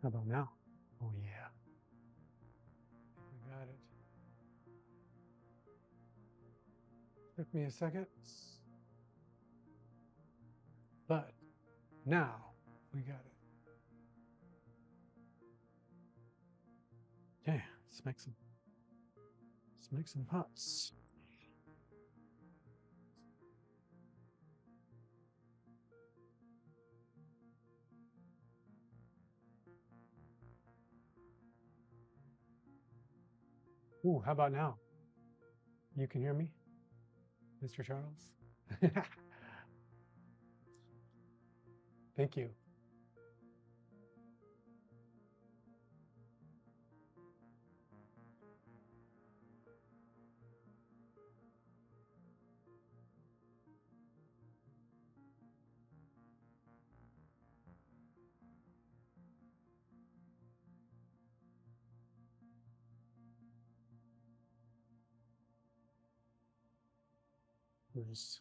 How about now? Oh, yeah. We got it. Took me a second. But now we got it. Yeah, let's make some pots. Ooh, how about now? You can hear me, Mr. Charles? Thank you. Nice.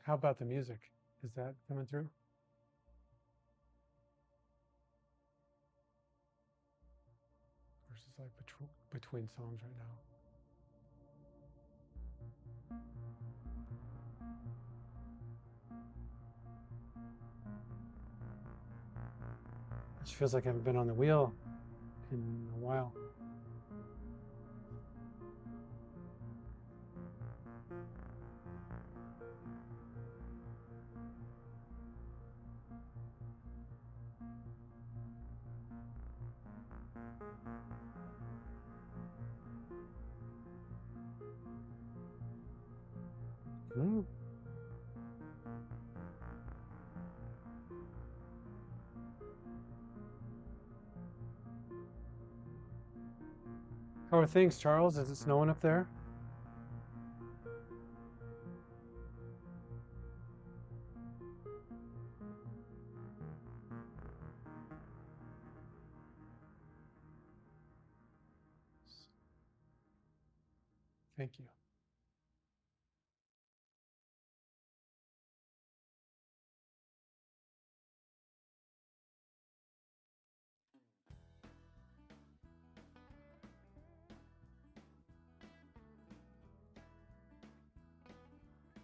How about the music? Is that coming through? Or is this like between songs right now? It feels like I haven't been on the wheel in a while. Mm. How are things, Charles? Is it snowing up there? Thank you.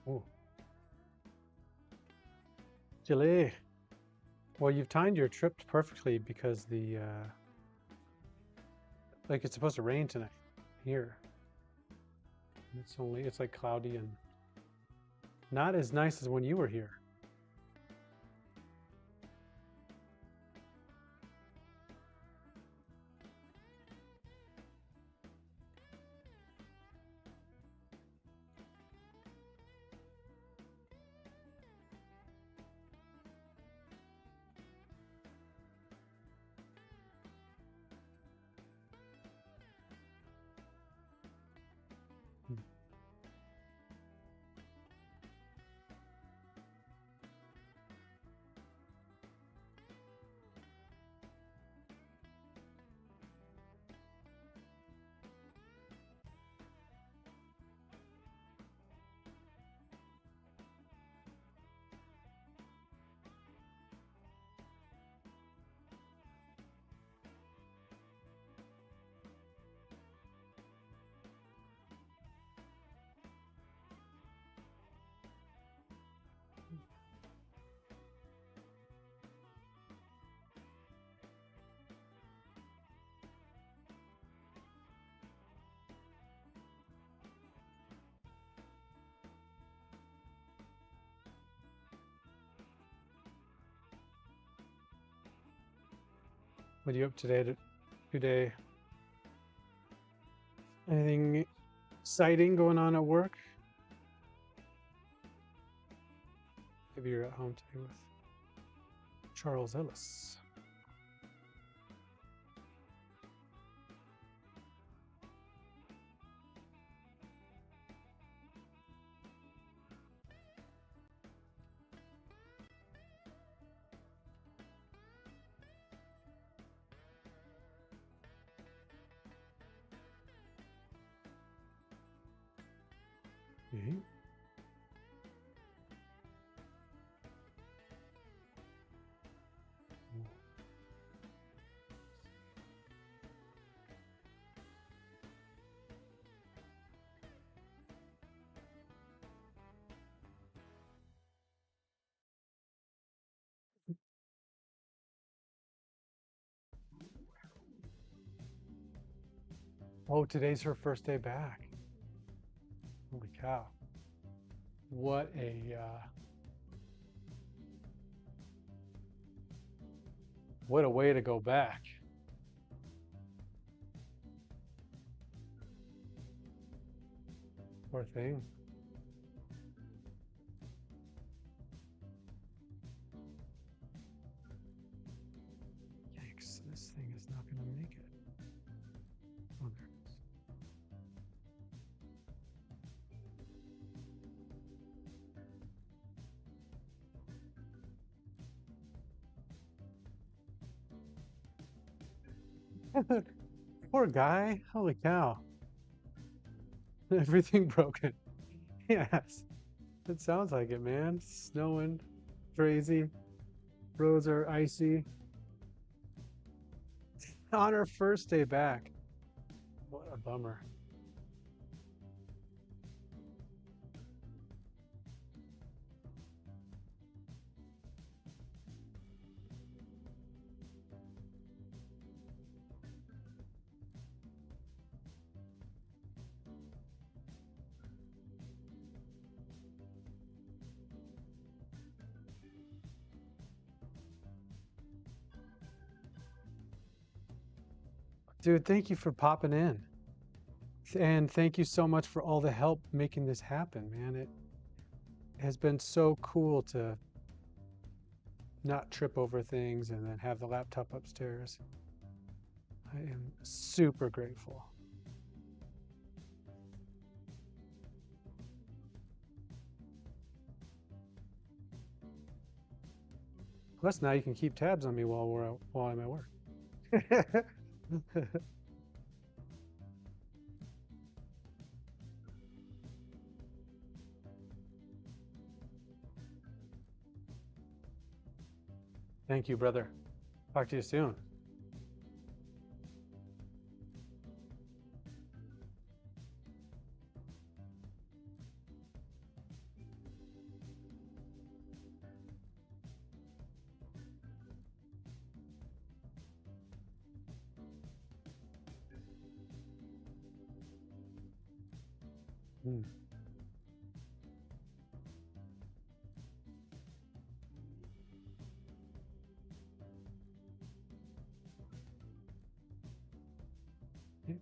Ooh. Chile. Well, you've timed your trip perfectly because the like it's supposed to rain tonight here. It's like cloudy and not as nice as when you were here. Hmm. What are you up today? Anything exciting going on at work? Maybe you're at home today with Charles Ellis. Okay. Oh, today's her first day back. Holy cow. What a way to go back. Poor thing. Yikes, this thing is not going to make it. Oh, there it is. Poor guy. Holy cow. Everything broken. Yes. It sounds like it, man. Snowing. Crazy. Roads are icy. On our first day back. What a bummer. Dude, thank you for popping in. And thank you so much for all the help making this happen, man. It has been so cool to not trip over things and then have the laptop upstairs. I am super grateful. Plus, now you can keep tabs on me while I'm at work. Thank you, brother. Talk to you soon. Mm. Yeah.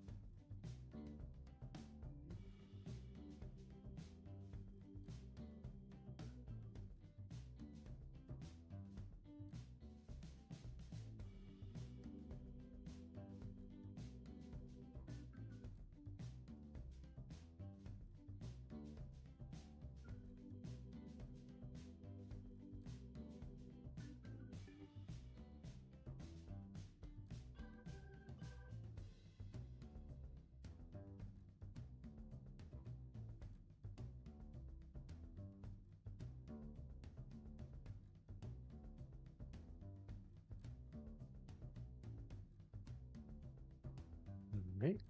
Right.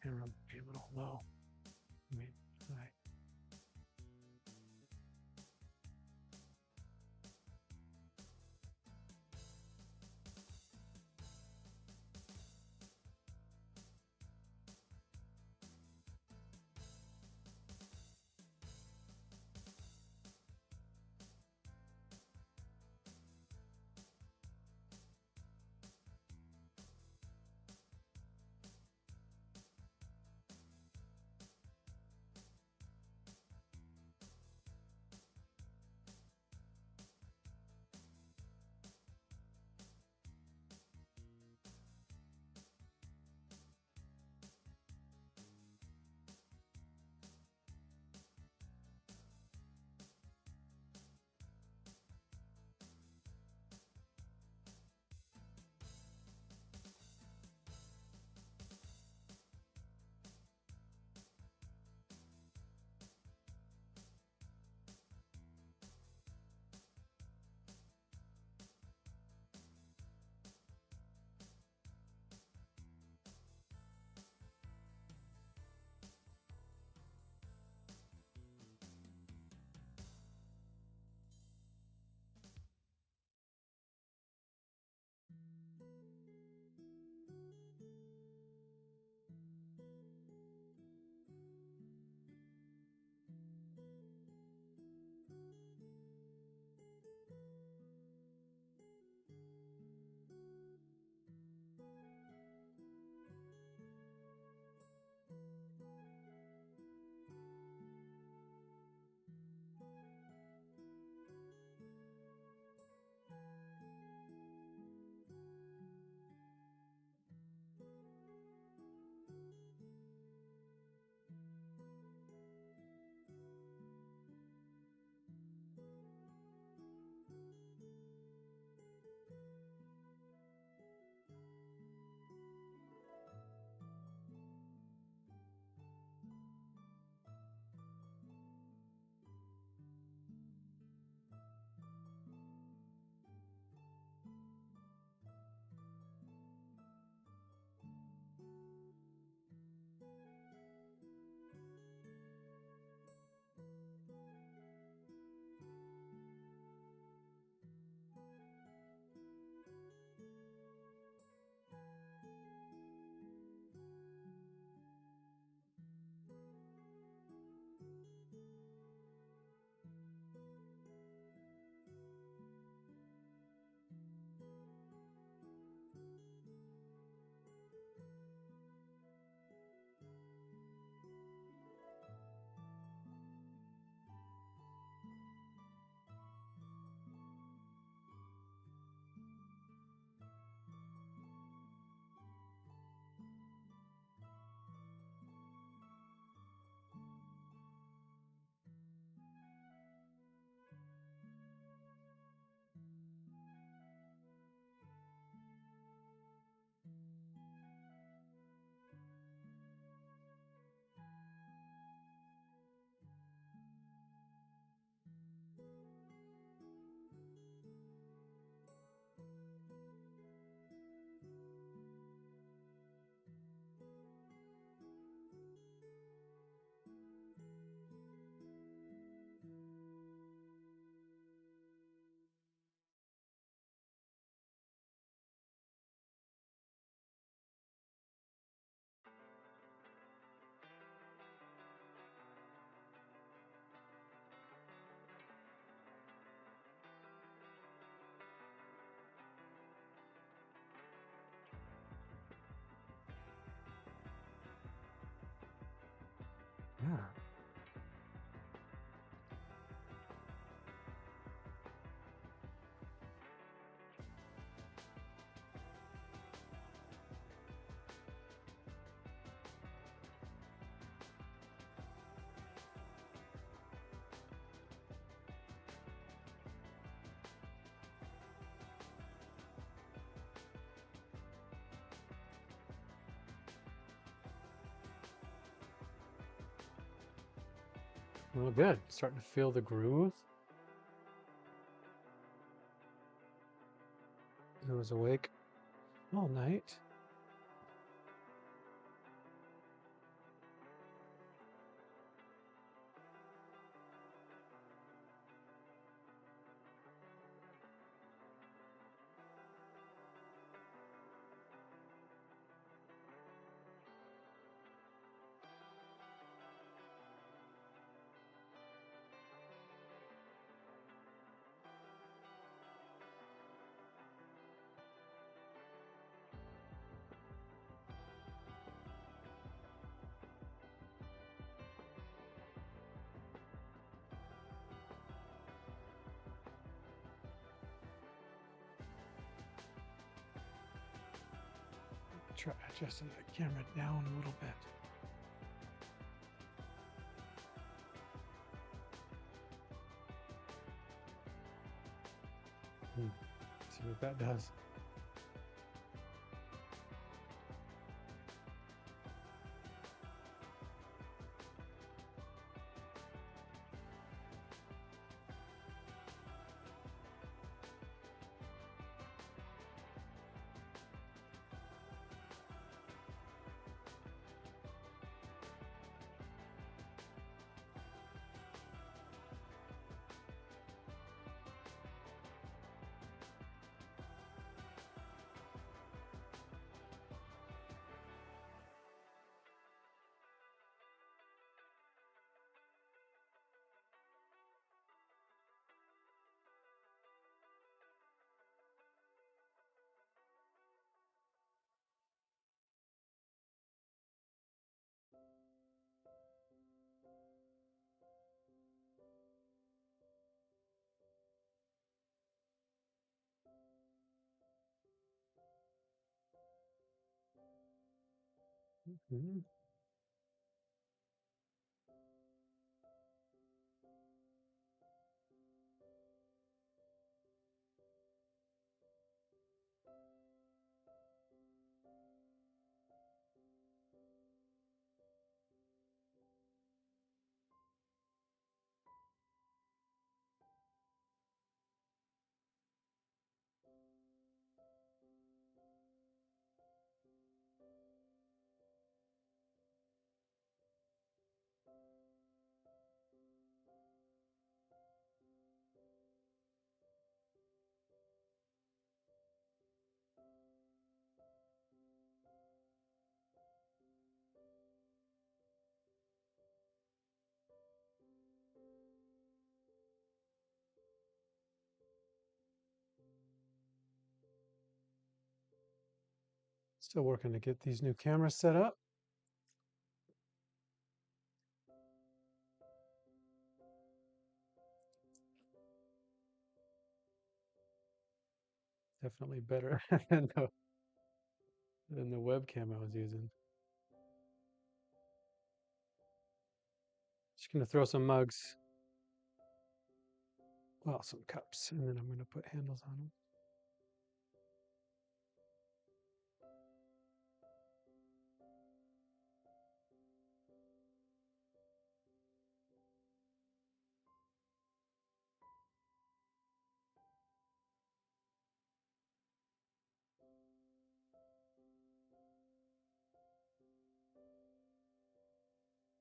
Camera be a little low. I mean, I Well, good. Starting to feel the groove. I was awake all night. Try adjusting the camera down a little bit. See what that does. Mhm. Still working to get these new cameras set up. Definitely better than the webcam I was using. Just gonna throw some mugs, well, some cups, and then I'm gonna put handles on them.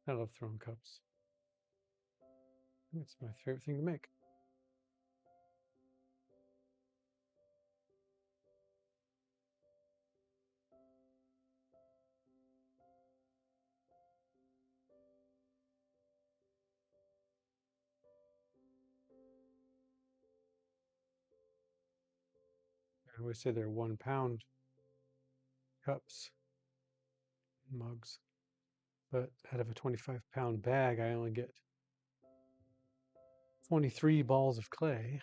I love throwing cups. It's my favorite thing to make. I always say they're 1 pound cups, mugs, but out of a 25-pound bag, I only get 23 balls of clay.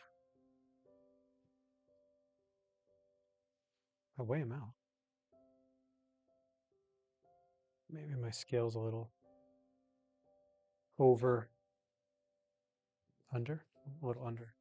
I weigh them out. Maybe my scale's a little over, under, a little under.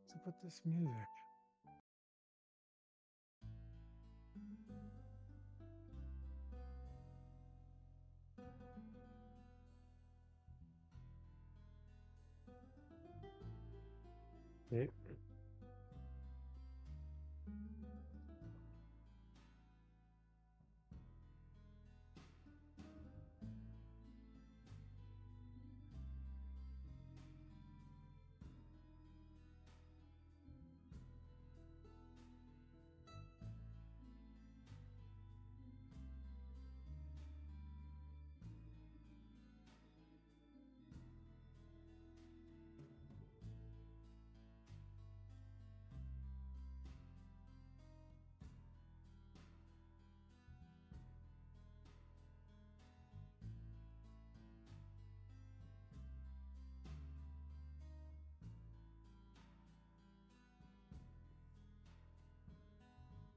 What's up with this music? Okay.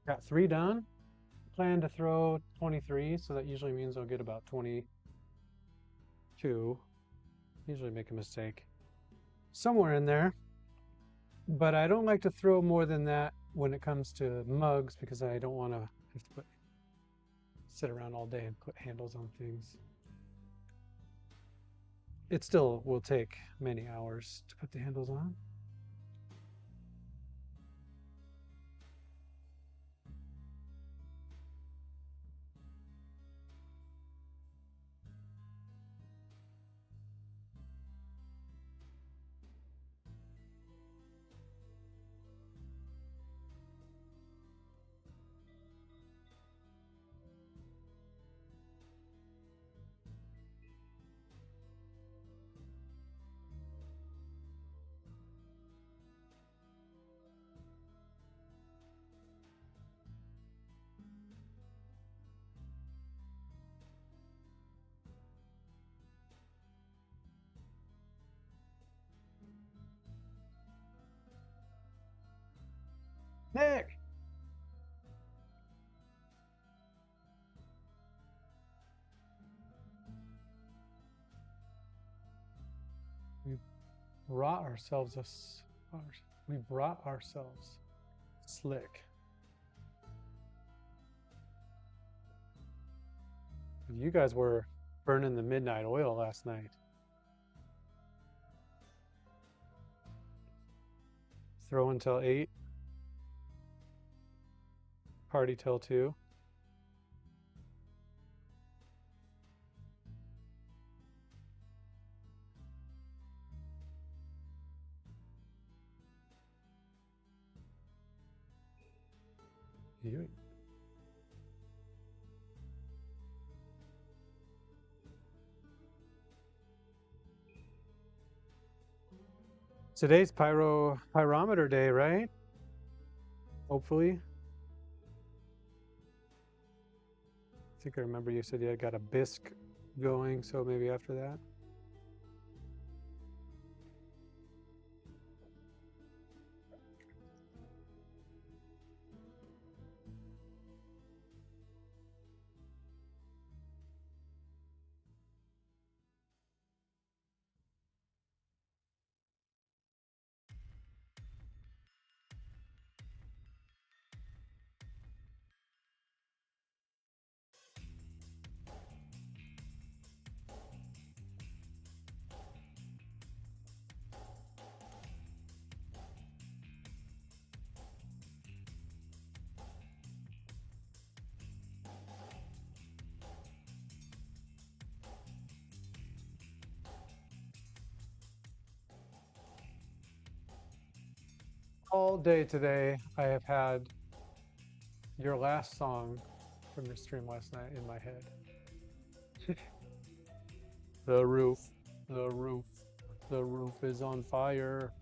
Got 3 done. Plan to throw 23, so that usually means I'll get about 22. Usually make a mistake somewhere in there. But I don't like to throw more than that when it comes to mugs because I don't want to have to sit around all day and put handles on things. It still will take many hours to put the handles on. Nick! We brought ourselves we brought ourselves slick. You guys were burning the midnight oil last night. Throw until 8. Party till 2. You. Today's pyrometer day, right? Hopefully. I think I remember you said you had got a bisque going, so maybe after that. All day today, I have had your last song from your stream last night in my head. The roof, the roof, the roof is on fire.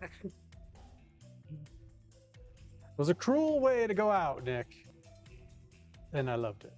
It was a cruel way to go out, Nick. And I loved it.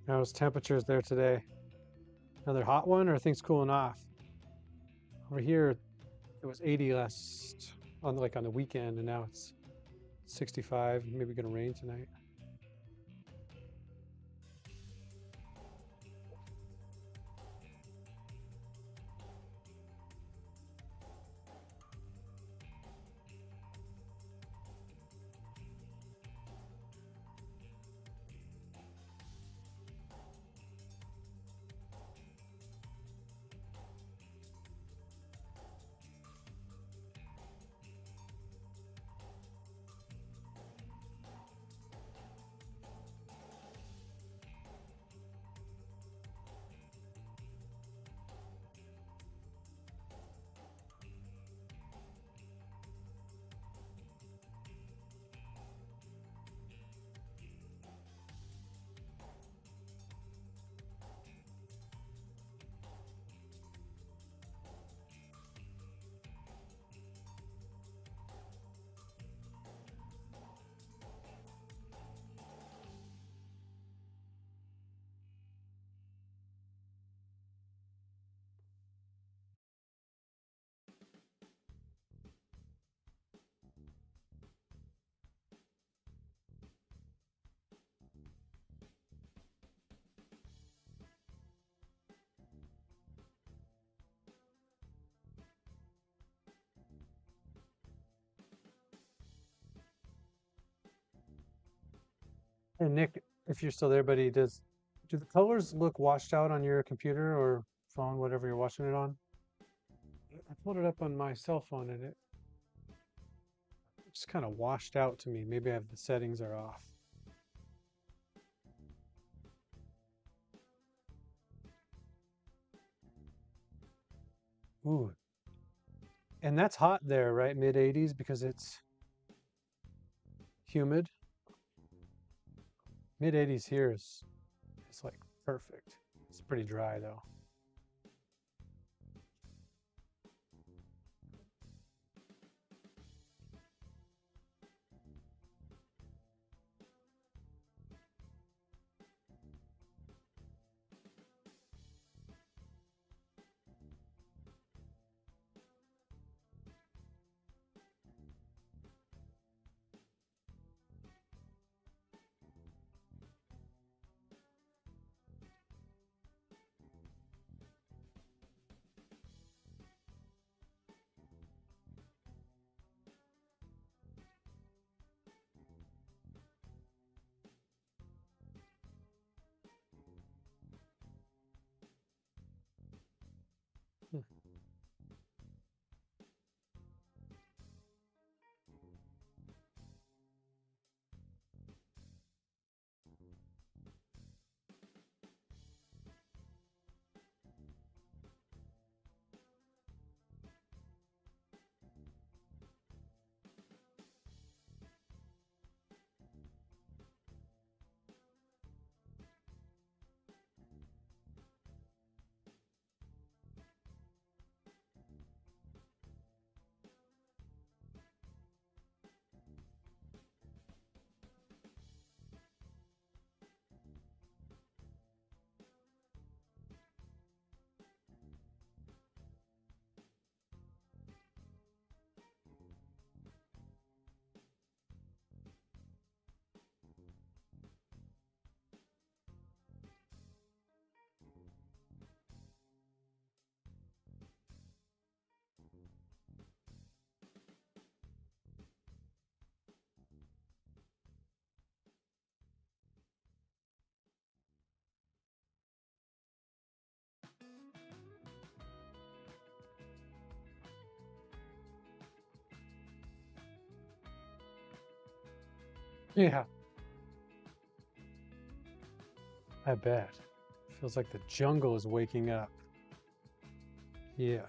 How's temperatures there today? Another hot one, or are things cooling off? Over here, it was 80 last on the weekend, and now it's 65. Maybe gonna rain tonight. And Nick, if you're still there, buddy, do the colors look washed out on your computer or phone, whatever you're watching it on? I pulled it up on my cell phone and it just kind of washed out to me. Maybe I have the settings are off. Ooh, and that's hot there, right? Mid 80s because it's humid. Mid 80s here is like perfect. It's pretty dry though. Hmm. Yeah, I bet. Feels like the jungle is waking up. Yeah.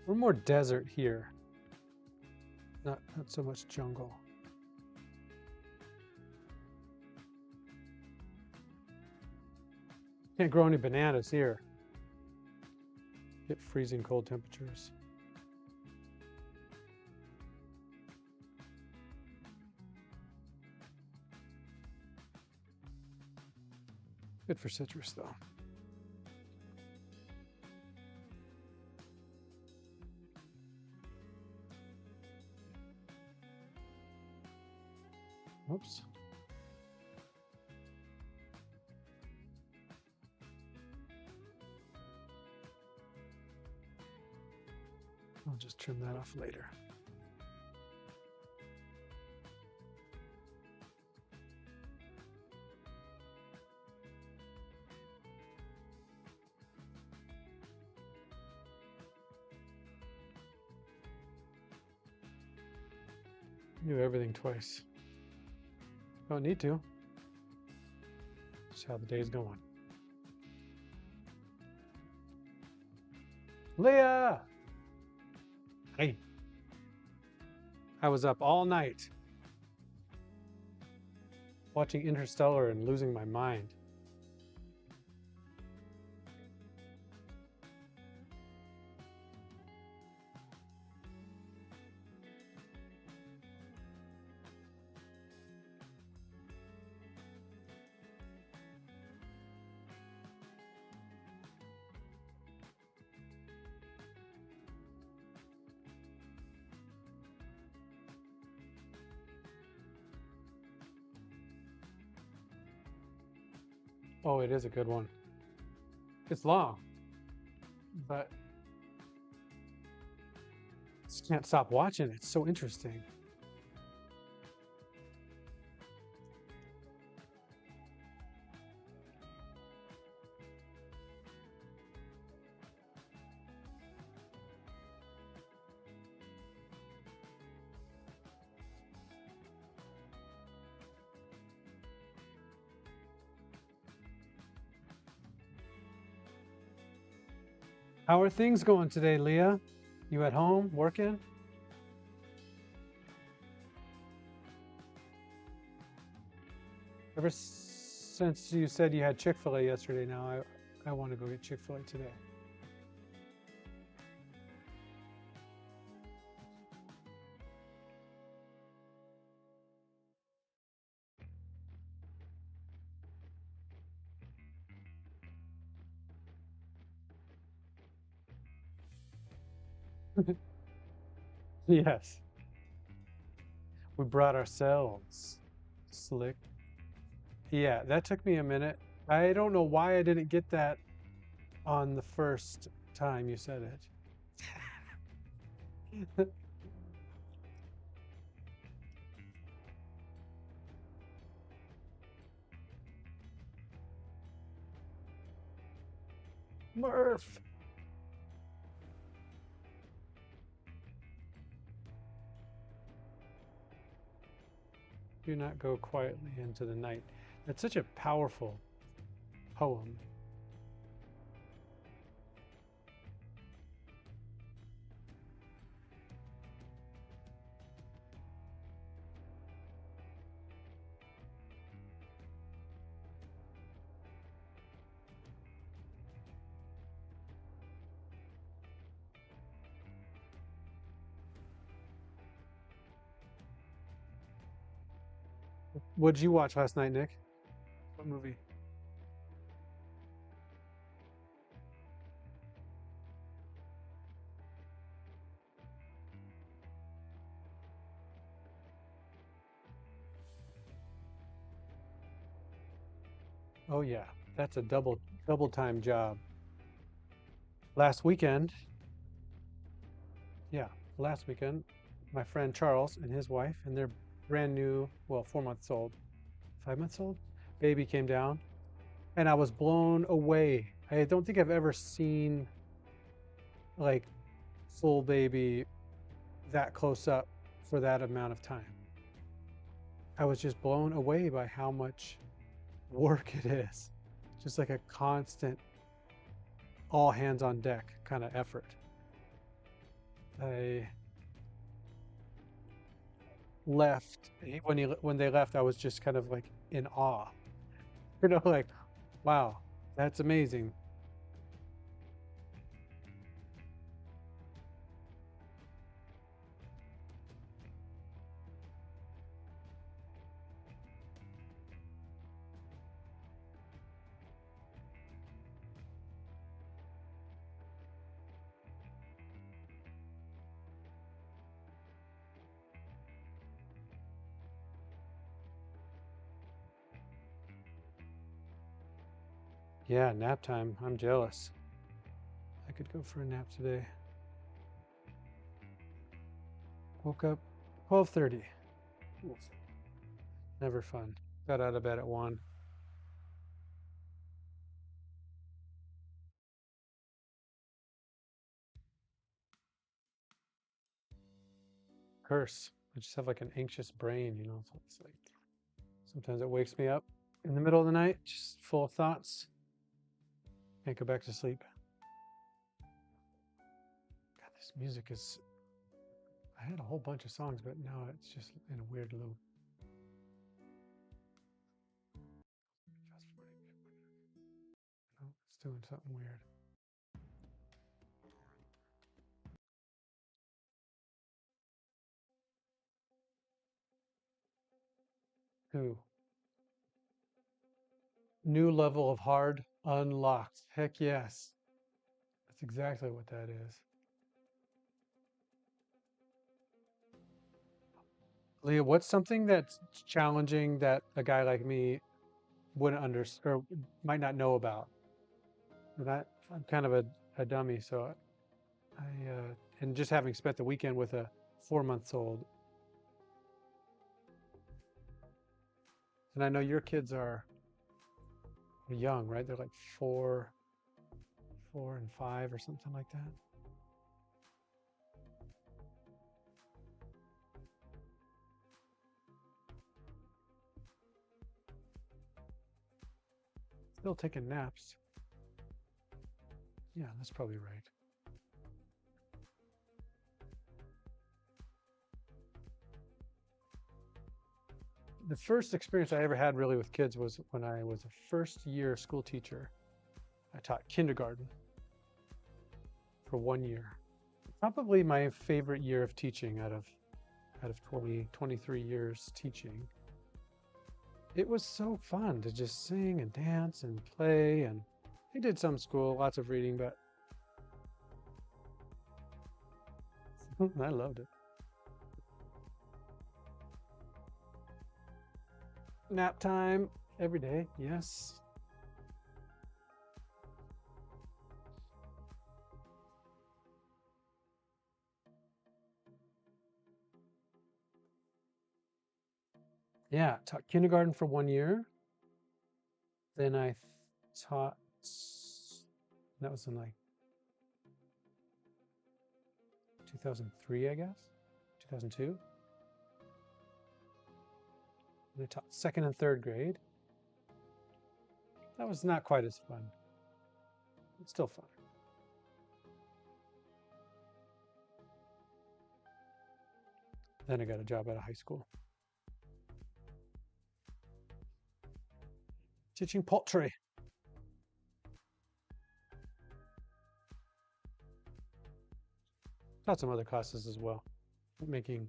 We're more desert here. Not so much jungle. Can't grow any bananas here. Get freezing cold temperatures. Good for citrus, though. Oops. I'll just trim that off later. Do everything twice. Don't need to. Just how the day's going. Leah! Hey. I was up all night watching Interstellar and losing my mind. Oh, it is a good one. It's long, but just can't stop watching. It's so interesting. How are things going today, Leah? You at home working? Ever since you said you had Chick-fil-A yesterday, now I want to go get Chick-fil-A today. Yes. We brought ourselves. Slick. Yeah, that took me a minute. I don't know why I didn't get that on the first time you said it. Murph. Do not go quietly into the night. That's such a powerful poem. What did you watch last night, Nick? What movie? Oh yeah, that's a double time job. Last weekend, yeah, last weekend, my friend Charles and his wife and their brand new, well, 4 months old, 5 months old baby came down, and I was blown away. I don't think I've ever seen like full baby that close up for that amount of time. I was just blown away by how much work it is. Just like a constant, all hands on deck kind of effort. I left when they left. I was just kind of like in awe, like, wow, that's amazing. Yeah, nap time. I'm jealous. I could go for a nap today. Woke up 12:30. Never fun. Got out of bed at 1. Curse. I just have like an anxious brain, you know. So it's like sometimes it wakes me up in the middle of the night, just full of thoughts. Can't go back to sleep. God, this music is. I had a whole bunch of songs, but now it's just in a weird loop. No, it's doing something weird. Who? New level of hard unlocked. Heck yes. That's exactly what that is. Leah, what's something that's challenging that a guy like me wouldn't understand or might not know about? And I'm kind of a dummy, so and just having spent the weekend with a 4 months old, and I know your kids are young, right? They're like 4 and 5 or something like that. Still taking naps. Yeah, that's probably right. The first experience I ever had really with kids was when I was a first year school teacher. I taught kindergarten for 1 year. Probably my favorite year of teaching out of 23 years teaching. It was so fun to just sing and dance and play, and I did some school, lots of reading, but I loved it. Nap time every day, yes. Yeah, taught kindergarten for 1 year. Then I taught, that was in like 2003, I guess, 2002. And I taught second and third grade. That was not quite as fun. It's still fun. Then I got a job at a high school teaching pottery. Taught some other classes as well, making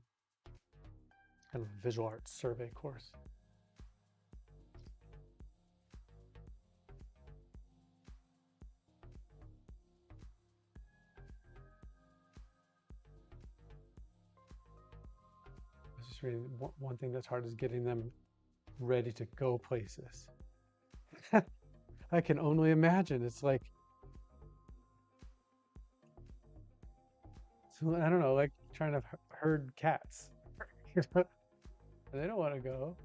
kind of a visual arts survey course. I was just reading one thing that's hard is getting them ready to go places. I can only imagine. It's like, I don't know, like trying to herd cats. They don't want to go.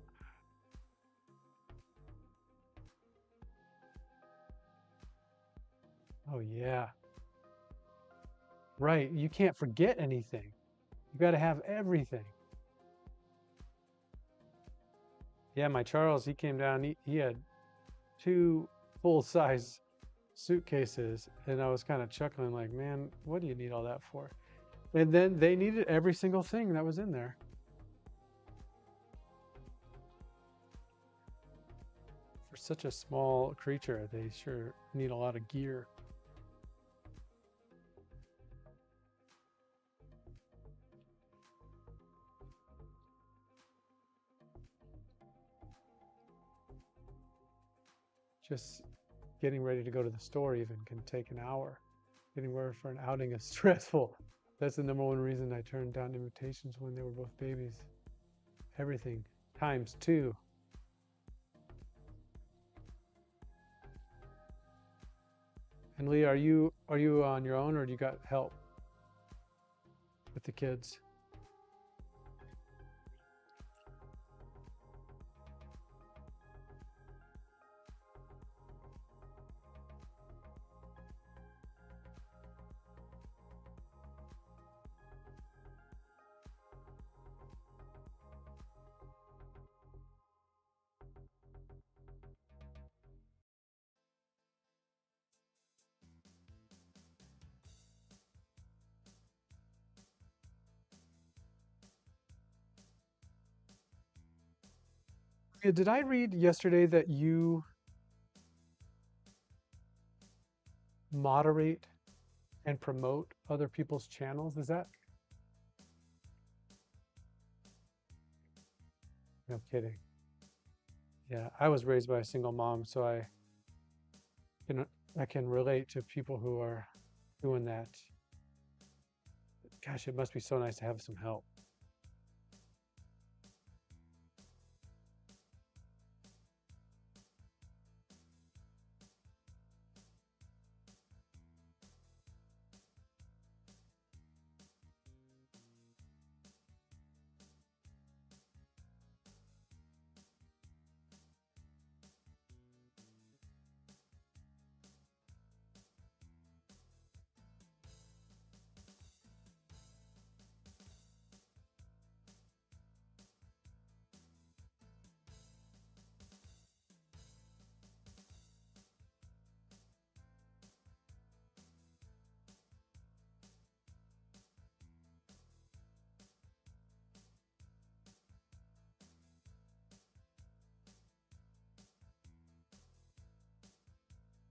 Oh, yeah. Right. You can't forget anything. You got to have everything. Yeah, my Charles, he came down, he had 2 full-size suitcases, and I was kind of chuckling like, man, what do you need all that for? And then they needed every single thing that was in there. For such a small creature, they sure need a lot of gear. Just getting ready to go to the store even can take an hour. Getting ready for an outing is stressful. That's the #1 reason I turned down invitations when they were both babies. Everything times 2. And Lee, are you on your own or do you got help with the kids? Yeah, did I read yesterday that you moderate and promote other people's channels? Is that? No kidding. Yeah, I was raised by a single mom, so can I can relate to people who are doing that. Gosh, it must be so nice to have some help.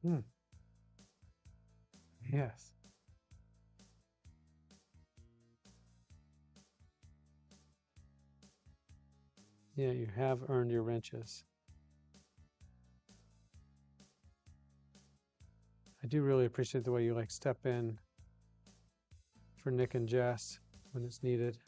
Hmm. Yes. Yeah, you have earned your wrenches. I do really appreciate the way you like step in for Nick and Jess when it's needed.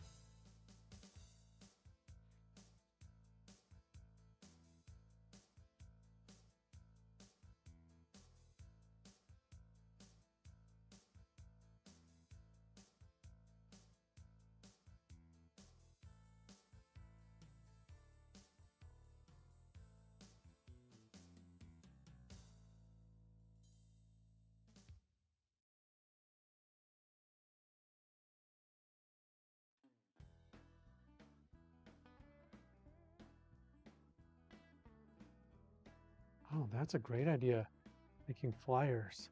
Oh, that's a great idea. Making flyers.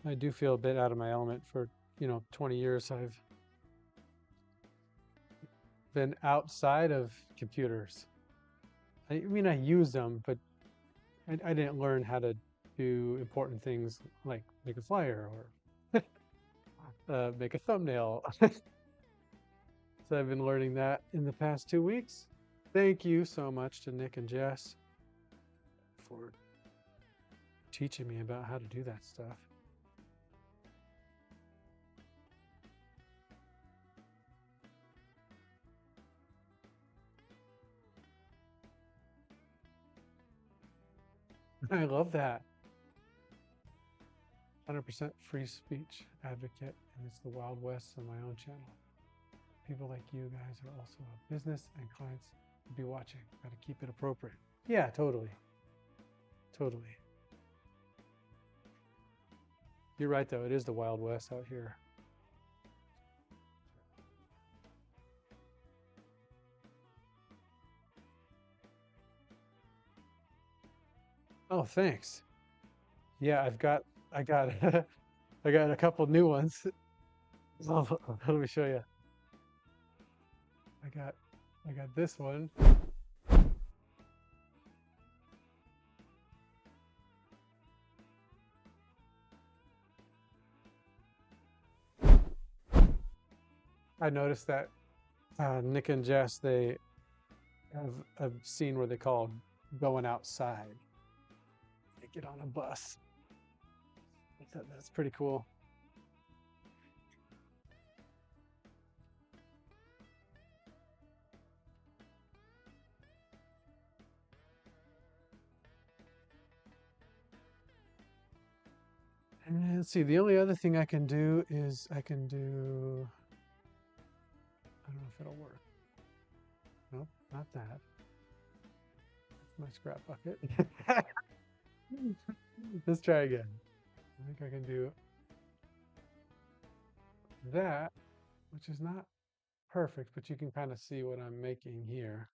I do feel a bit out of my element for, 20 years I've been outside of computers. I mean, I use them, but I didn't learn how to do important things like make a flyer or make a thumbnail. So I've been learning that in the past 2 weeks. Thank you so much to Nick and Jess for teaching me about how to do that stuff. I love that. 100% free speech advocate, and it's the Wild West on my own channel. People like you guys are also a business and clients to be watching. Got to keep it appropriate. Yeah, totally. Totally. You're right, though. It is the Wild West out here. Oh, thanks. Yeah, I got, I got a couple new ones. Oh, let me show you. I got, I got this one. I noticed that Nick and Jess, they have a scene where they call going outside. They get on a bus. That's pretty cool. Let's see, the only other thing I can do is I can do, I don't know if it'll work. Nope, not that. That's my scrap bucket. Let's try again. I think I can do that, which is not perfect, but you can kind of see what I'm making here.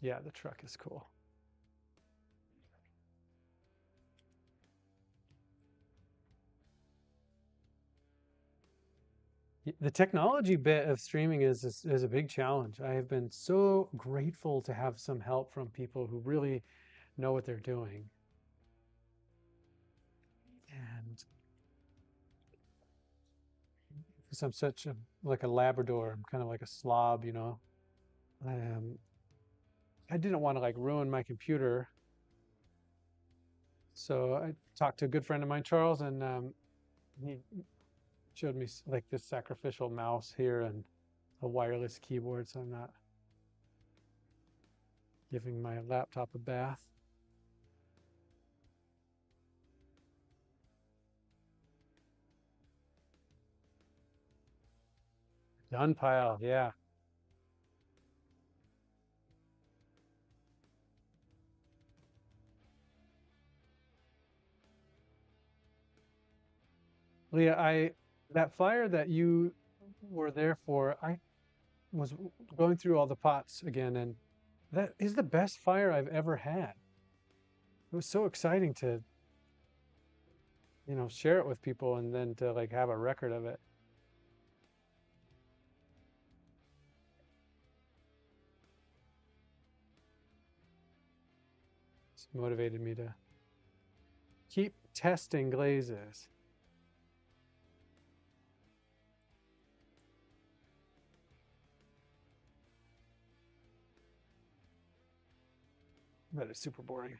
Yeah, the truck is cool. The technology bit of streaming is a big challenge. I have been so grateful to have some help from people who really know what they're doing. And because I'm such a like a Labrador, I'm kind of like a slob, you know. Um, I didn't want to like ruin my computer, so I talked to a good friend of mine, Charles, and he showed me like this sacrificial mouse here and a wireless keyboard, so I'm not giving my laptop a bath. Done pile, yeah. Leah, I that fire that you were there for, I was going through all the pots again, and that is the best fire I've ever had. It was so exciting to, share it with people and then to like have a record of it. It's motivated me to keep testing glazes. But it's super boring.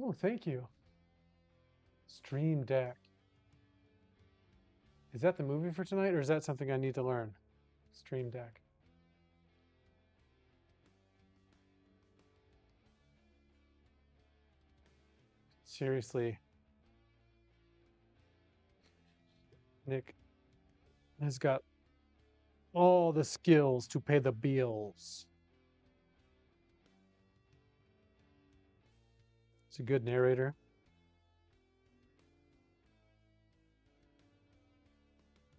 Oh, thank you. Stream Deck. Is that the movie for tonight, or is that something I need to learn? Stream Deck. Seriously, Nick has got all the skills to pay the bills. He's a good narrator.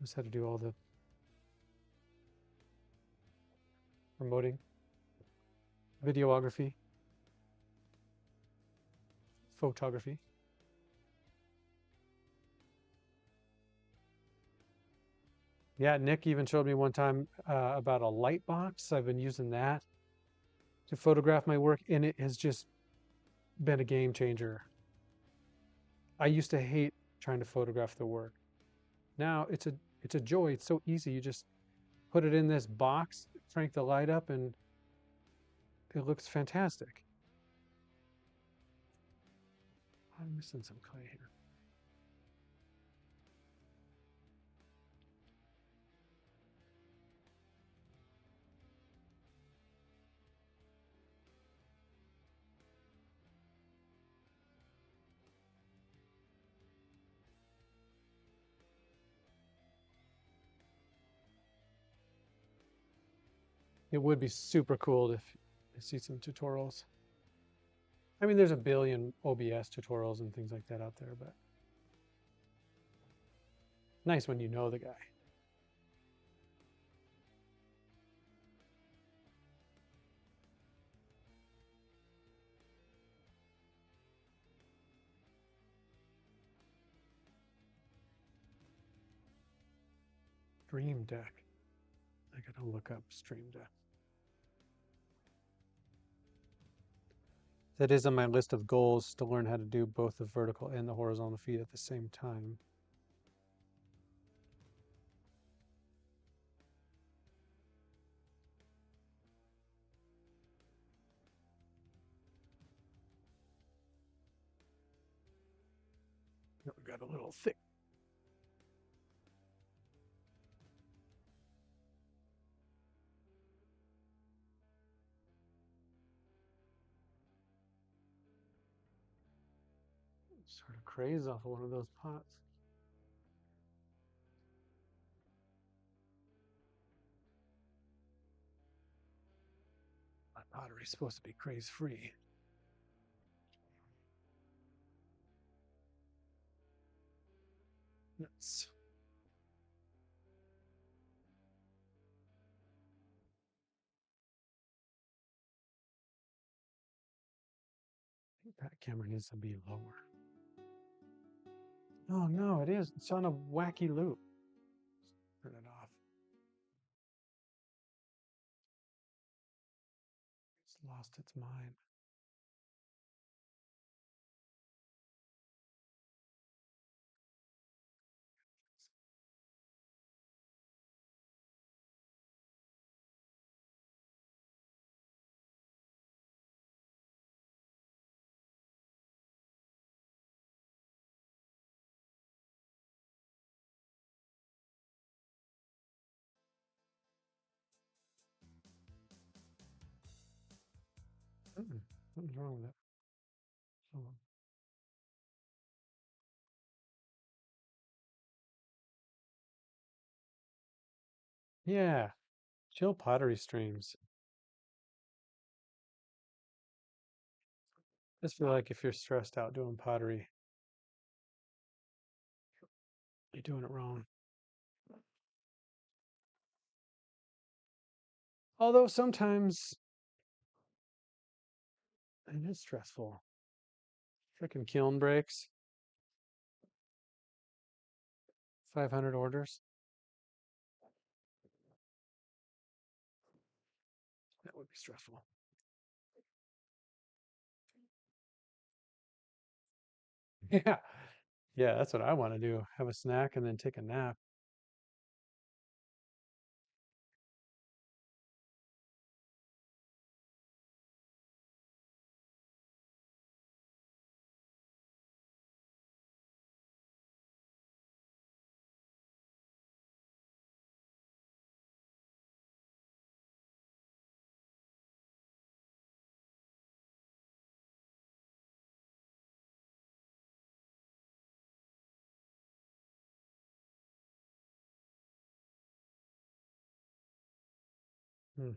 Knows how to do all the promoting, videography, photography. Yeah, Nick even showed me one time about a light box. I've been using that to photograph my work, and it has just been a game changer. I used to hate trying to photograph the work. Now it's a joy. It's so easy. You just put it in this box, crank the light up, and it looks fantastic. I'm missing some clay here. It would be super cool if I see some tutorials. I mean, there's a billion OBS tutorials and things like that out there, but nice when you know the guy. Stream Deck. I gotta look up Stream Deck. That is on my list of goals to learn how to do both the vertical and the horizontal feed at the same time. We got a little thick. Sort of craze off of one of those pots. My pottery's supposed to be craze free. Nuts. I think that camera needs to be lower. Oh no, it is. It's on a wacky loop. Turn it off. It's lost its mind. Something's wrong with it. So, yeah, chill pottery streams. I just feel like if you're stressed out doing pottery, you're doing it wrong. Although sometimes it is stressful. Freaking kiln breaks, 500 orders. That would be stressful. Yeah. Yeah, that's what I want to do. Have a snack and then take a nap. Hmm.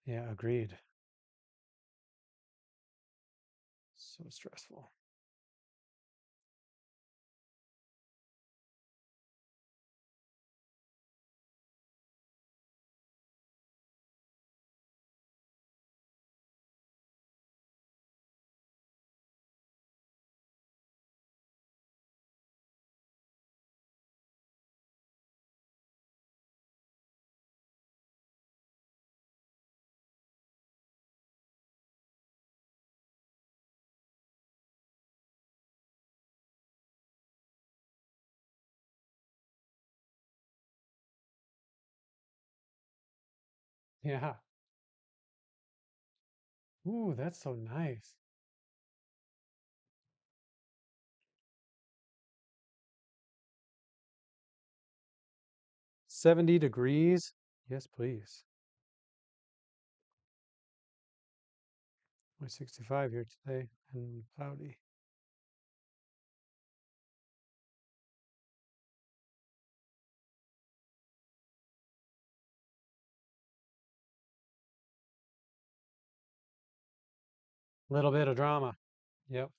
Yeah, agreed. So stressful. Yeah. Ooh, that's so nice. 70 degrees? Yes, please. Only 65 here today and cloudy. Little bit of drama. Yep.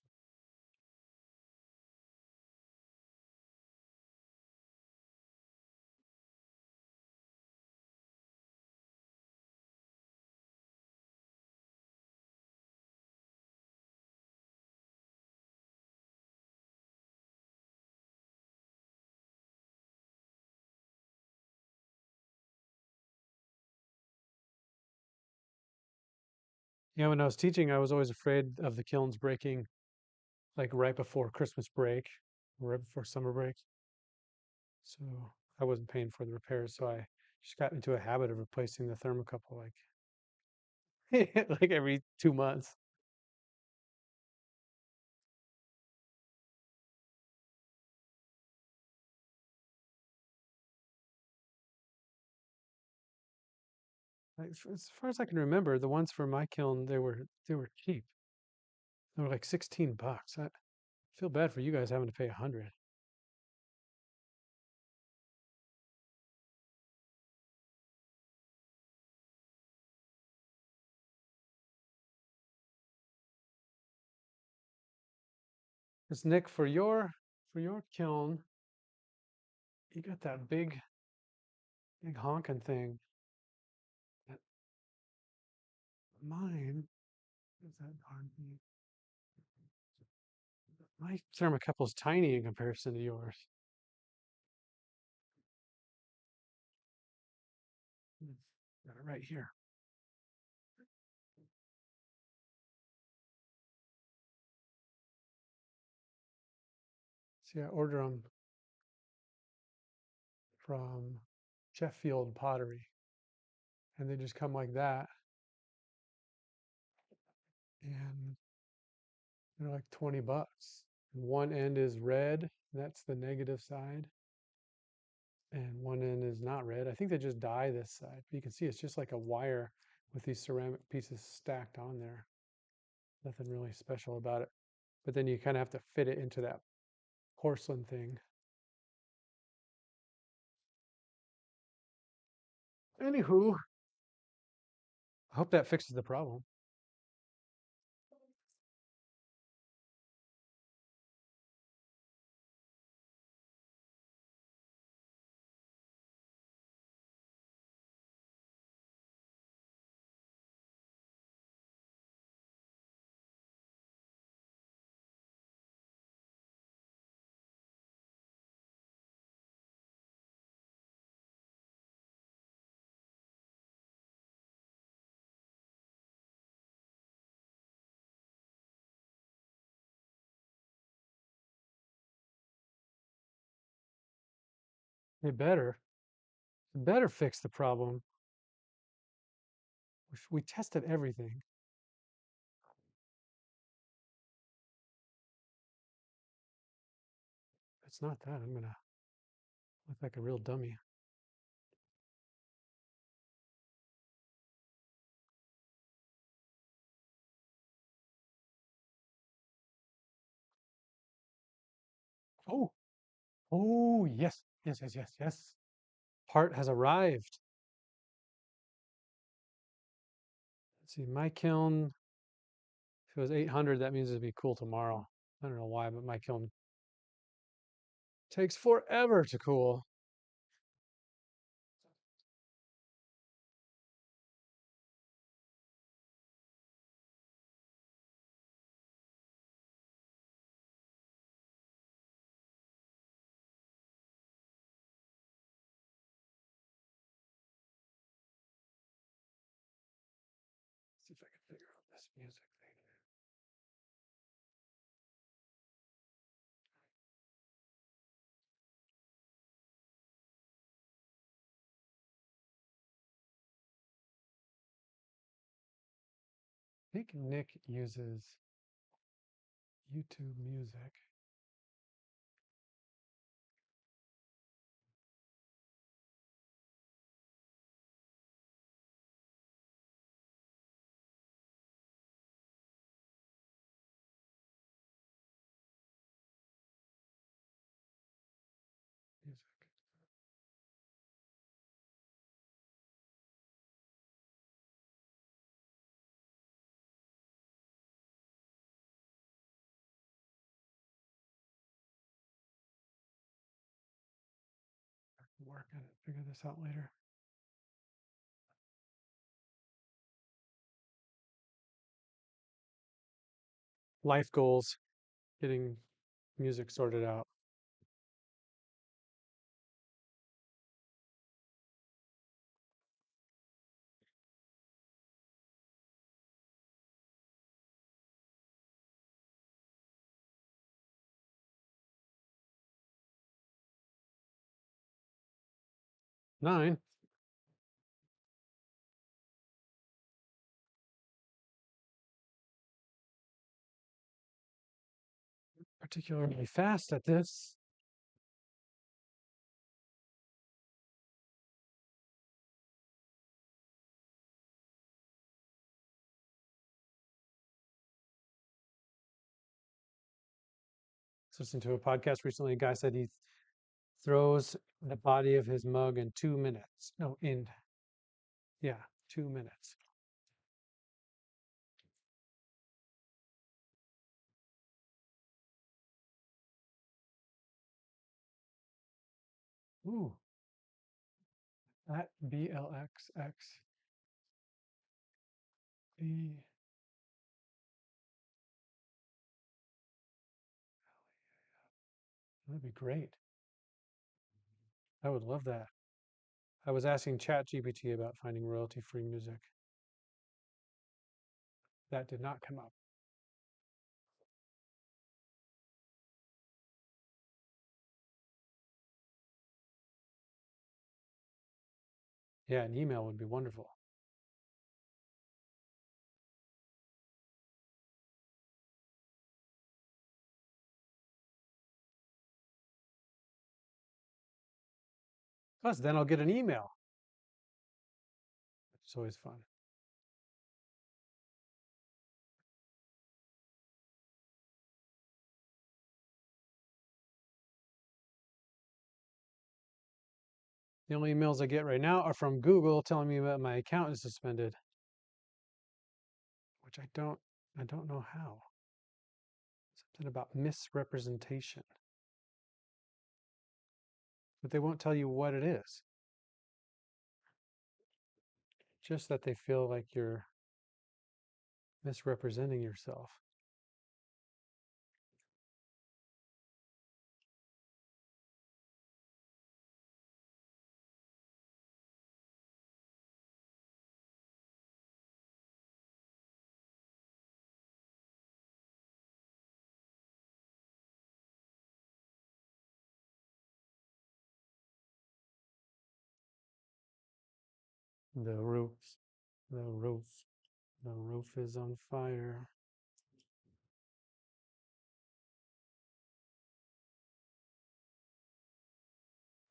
Yeah, when I was teaching, I was always afraid of the kilns breaking like right before Christmas break, or right before summer break. So I wasn't paying for the repairs, so I just got into a habit of replacing the thermocouple like like every 2 months. Like, as far as I can remember, the ones for my kiln, they were cheap. They were like $16. I feel bad for you guys having to pay 100. Because Nick, for your kiln, you got that big honking thing. That mine is that darn thing. My thermocouple's tiny in comparison to yours. Got it right here. See, I order them from Sheffield Pottery, and they just come like that, and they're like 20 bucks. One end is red, that's the negative side, and one end is not red. I think they just dye this side. But you can see it's just like a wire with these ceramic pieces stacked on there. Nothing really special about it. But then you kind of have to fit it into that porcelain thing. Anywho, I hope that fixes the problem. It better fix the problem. We tested everything. If it's not that, I'm gonna look like a real dummy. Oh, oh, yes, yes, yes, yes, yes. Part has arrived. Let's see, my kiln, if it was 800, that means it'd be cool tomorrow. I don't know why, but my kiln takes forever to cool. Let's see if I can figure out this music thing. I think Nick uses YouTube Music. Music. Work on it. Figure this out later. Life goals, getting music sorted out. 9, particularly fast at this. listening to a podcast recently. A guy said he throws the body of his mug in 2 minutes. No, yeah, 2 minutes. Ooh, that BLXXB. That'd be great. I would love that. I was asking ChatGPT about finding royalty-free music. That did not come up. Yeah, an email would be wonderful. Plus, then I'll get an email. It's always fun. The only emails I get right now are from Google telling me that my account is suspended, which I don't know how. Something about misrepresentation. But they won't tell you what it is. Just that they feel like you're misrepresenting yourself. The roof, the roof, the roof is on fire.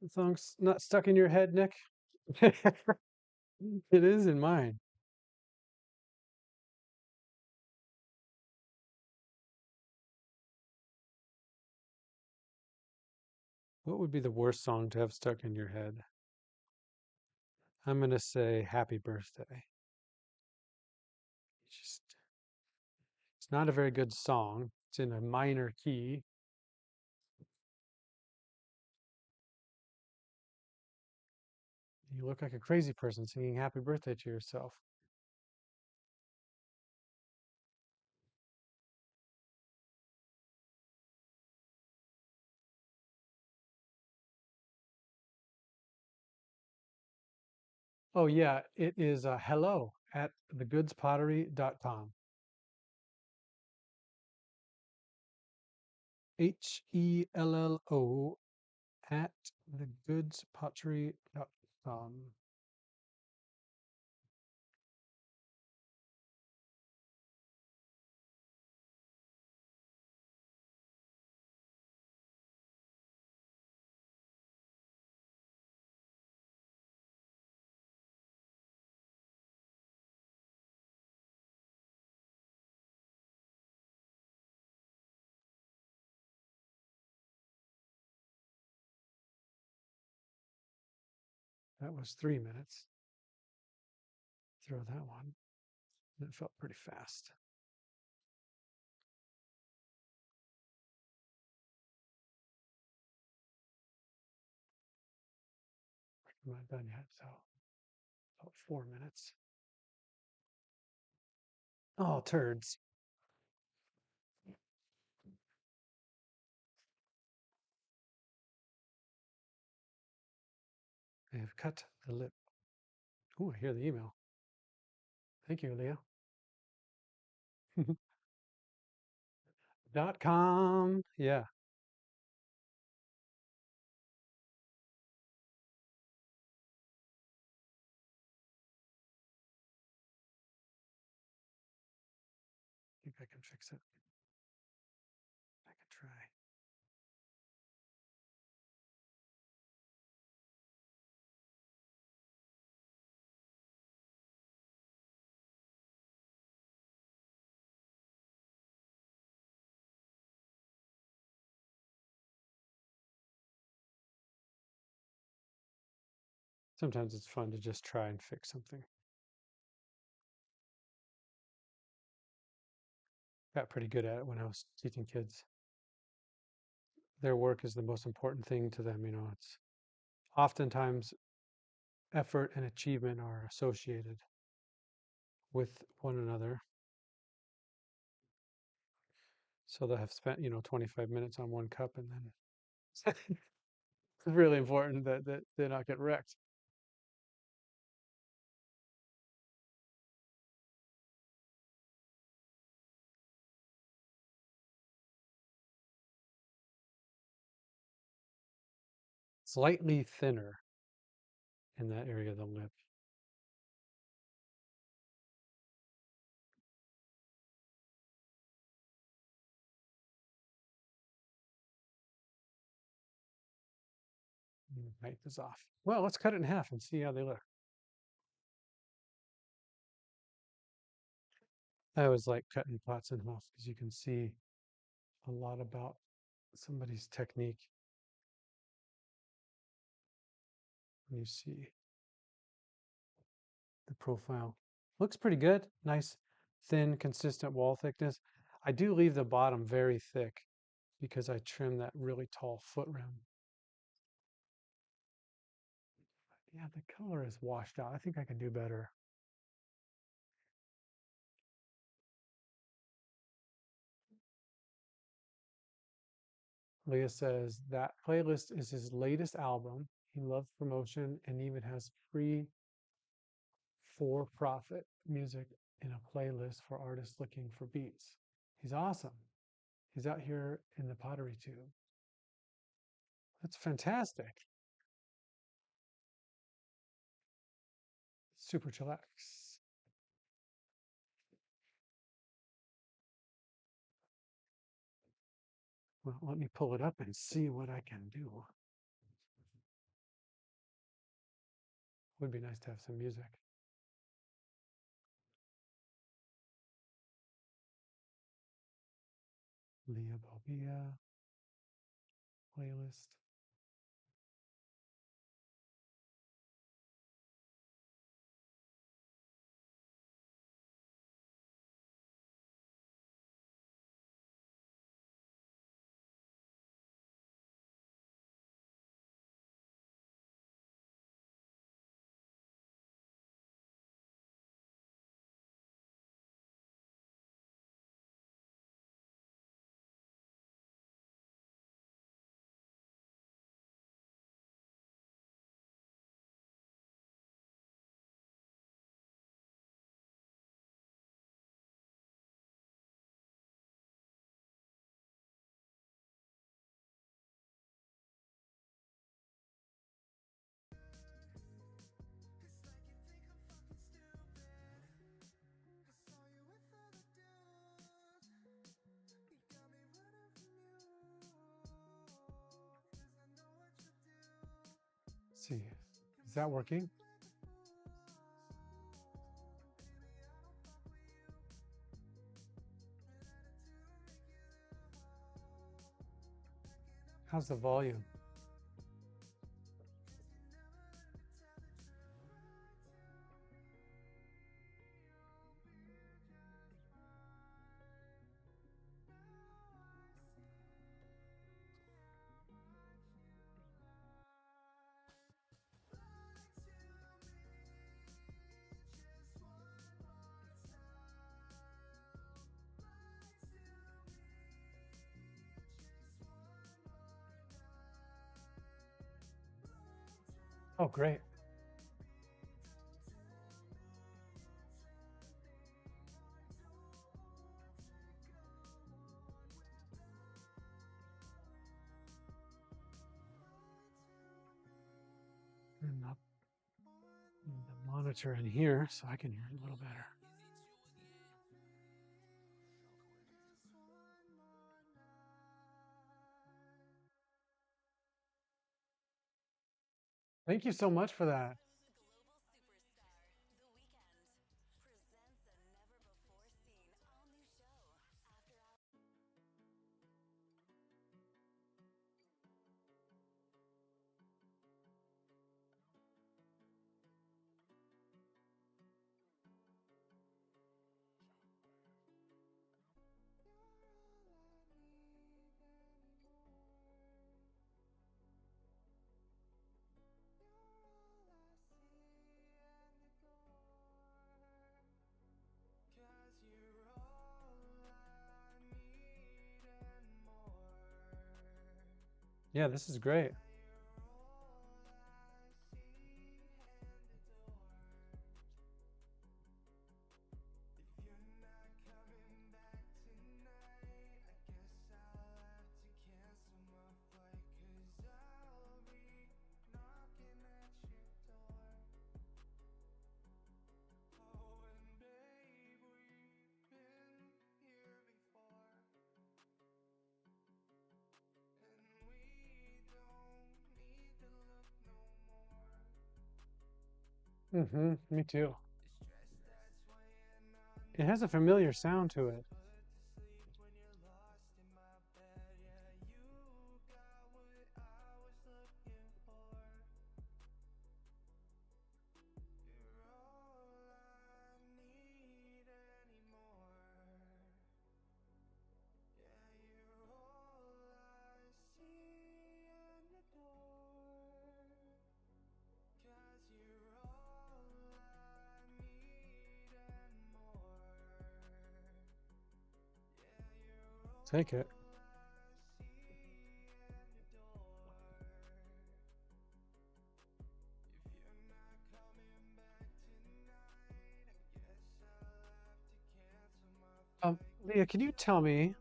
The song's not stuck in your head, Nick? It is in mine. What would be the worst song to have stuck in your head? I'm going to say Happy Birthday. It's not a very good song. It's in a minor key. You look like a crazy person singing Happy Birthday to yourself. Oh, yeah, it is hello at thegoodspottery.com. HELLO at thegoodspottery.com. That was 3 minutes. Throw that one. That felt pretty fast. I'm not done yet, so about 4 minutes. Oh, turds. I have cut the lip. Oh, I hear the email. Thank you, Leah. .com. Yeah. I think I can fix it. I can try. Sometimes it's fun to just try and fix something. Got pretty good at it when I was teaching kids. Their work is the most important thing to them, you know. It's oftentimes effort and achievement are associated with one another. So they have spent, 25 minutes on one cup, and then it's really important that they not get wrecked. Slightly thinner in that area of the lip. Height is off. Well, let's cut it in half and see how they look. I always like cutting pots in half because you can see a lot about somebody's technique when you see the profile. Looks pretty good. Nice, thin, consistent wall thickness. I do leave the bottom very thick because I trim that really tall foot rim. Yeah, the color is washed out. I think I can do better. Leah says that playlist is his latest album. He loves promotion and even has free for-profit music in a playlist for artists looking for beats. He's awesome. He's out here in the Pottery tube. That's fantastic. Super chillax. Well, let me pull it up and see what I can do. Would be nice to have some music. Leah Bobia playlist. Let's see, is that working? How's the volume? Oh, great. And up the monitor in here so I can hear it a little better. Thank you so much for that. Yeah, this is great. Mm-hmm. Me too. It has a familiar sound to it. Take it. Leah, can you tell me,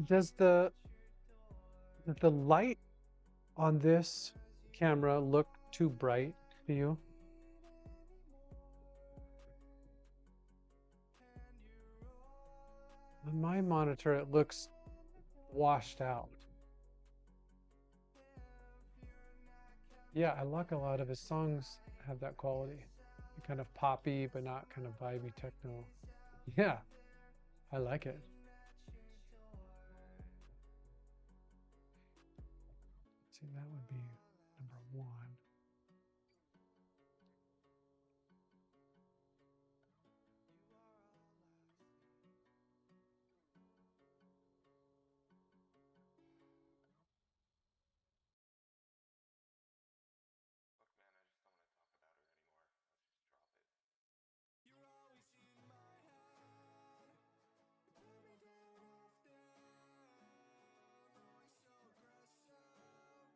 does the light on this camera look too bright to you? On my monitor, it looks washed out. Yeah, I like a lot of his songs have that quality. Kind of poppy, but not kind of vibey techno. Yeah, I like it. See, that would be number one.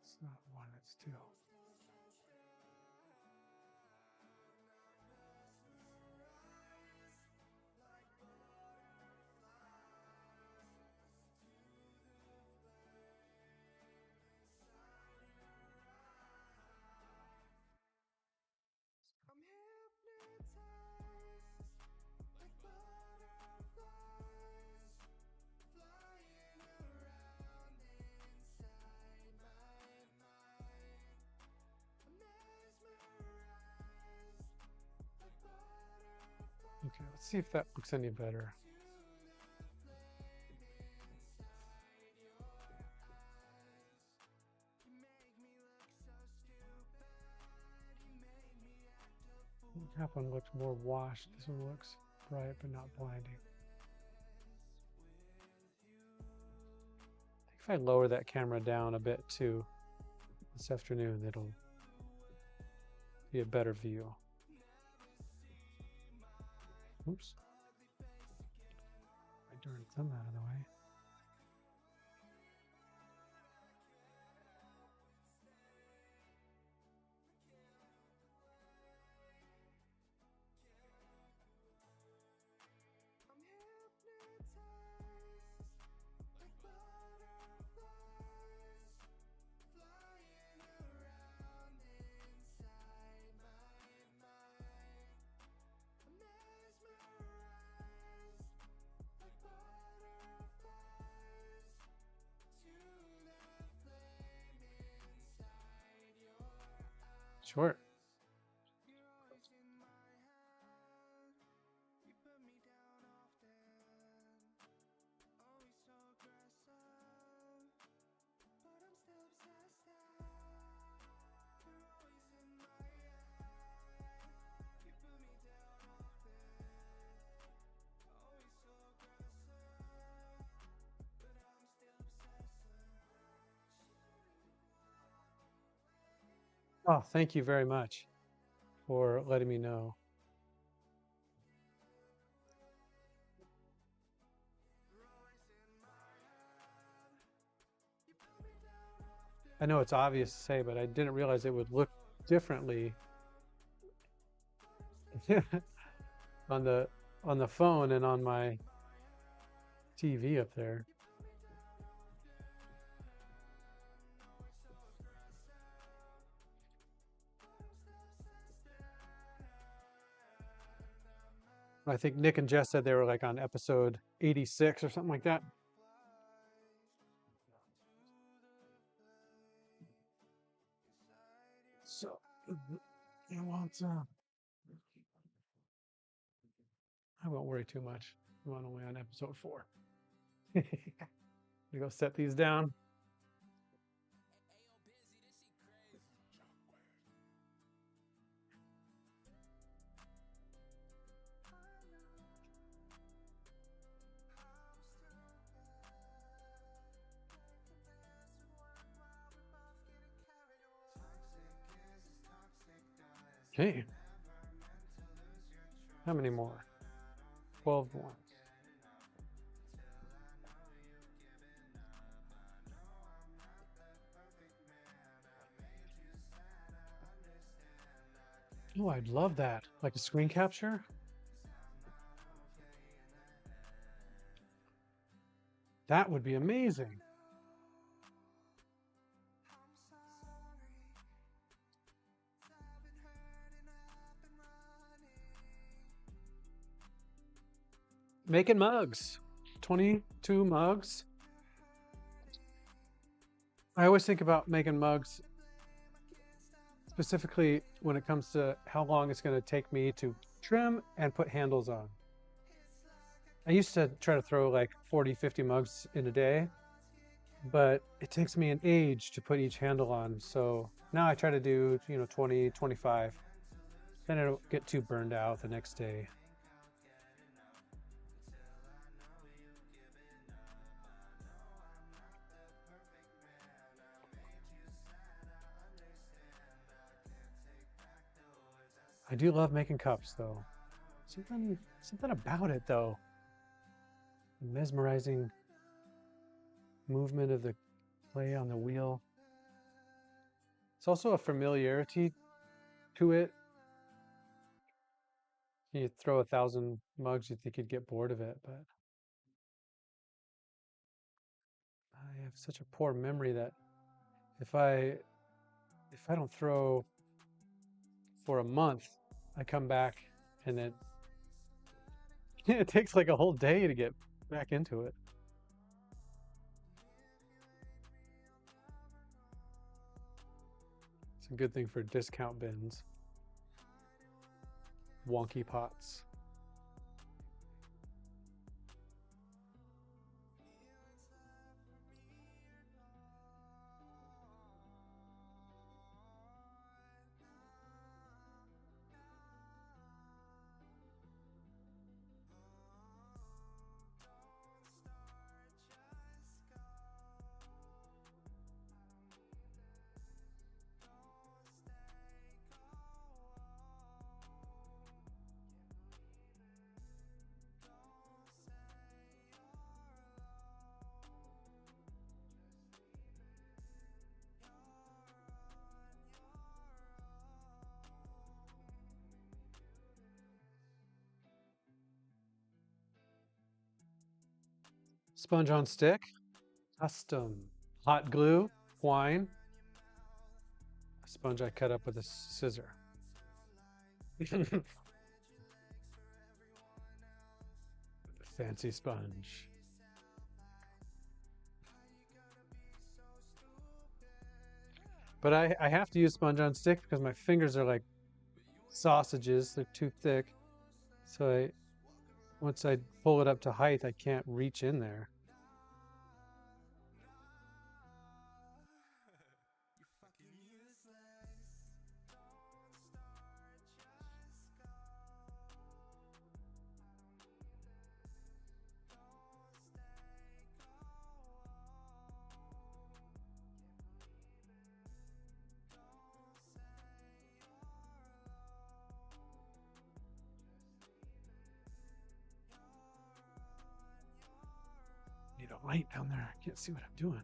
It's not one, it's two. Okay, let's see if that looks any better. That one looks more washed. This one looks bright but not blinding. I think if I lower that camera down a bit too this afternoon, it'll be a better view. Oops. My darn thumb out of the way. Sure. Oh, thank you very much for letting me know. I know it's obvious to say, but I didn't realize it would look differently on the phone and on my TV up there. I think Nick and Jess said they were like on episode 86 or something like that. So I won't worry too much. I'm only on episode 4. We go set these down. Okay. How many more? 12 more. Oh, I'd love that. Like a screen capture? That would be amazing. Making mugs. 22 mugs. I always think about making mugs specifically when it comes to how long it's going to take me to trim and put handles on. I used to try to throw like 40, 50 mugs in a day, but it takes me an age to put each handle on. So now I try to do, 20, 25. Then I don't get too burned out the next day. I do love making cups though. Something about it though. The mesmerizing movement of the clay on the wheel. It's also a familiarity to it. You throw 1,000 mugs, you think you'd get bored of it, but I have such a poor memory that if I don't throw for a month, I come back and then it takes like a whole day to get back into it. It's a good thing for discount bins. Wonky pots. Sponge on stick. Custom. Hot glue. Twine. A sponge I cut up with a scissor. Fancy sponge. But I have to use sponge on stick because my fingers are like sausages. They're too thick. So once I pull it up to height, I can't reach in there. Need a light down there. I can't see what I'm doing.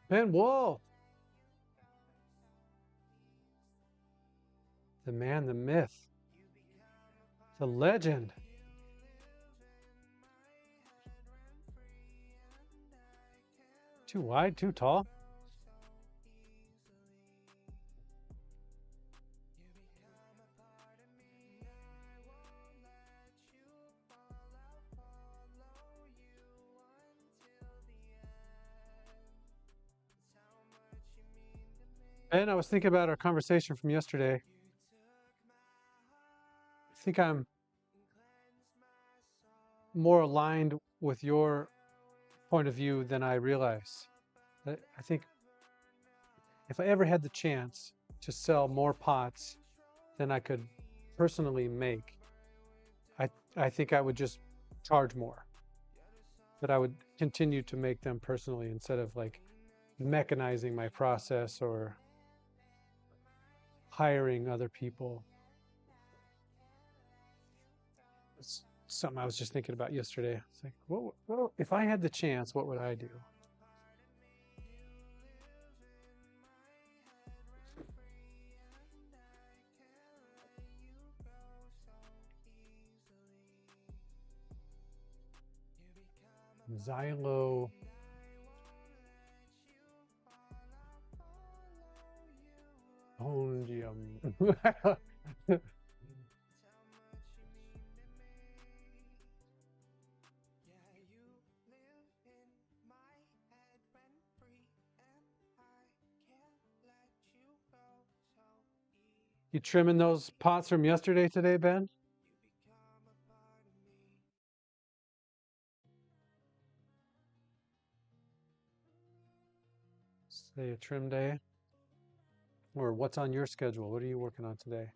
Ben Wolf, the man, the myth, the legend. Too wide, too tall. Ben, I was thinking about our conversation from yesterday. I think I'm more aligned with your point of view than I realize. I think if I ever had the chance to sell more pots than I could personally make, I I think I would just charge more. That I would continue to make them personally instead of like mechanizing my process or hiring other people. It's something I was just thinking about yesterday. It's like, well, if I had the chance, what would I do? Xylo. You trimming those pots from yesterday today, Ben? Say a trim day? Or what's on your schedule? What are you working on today?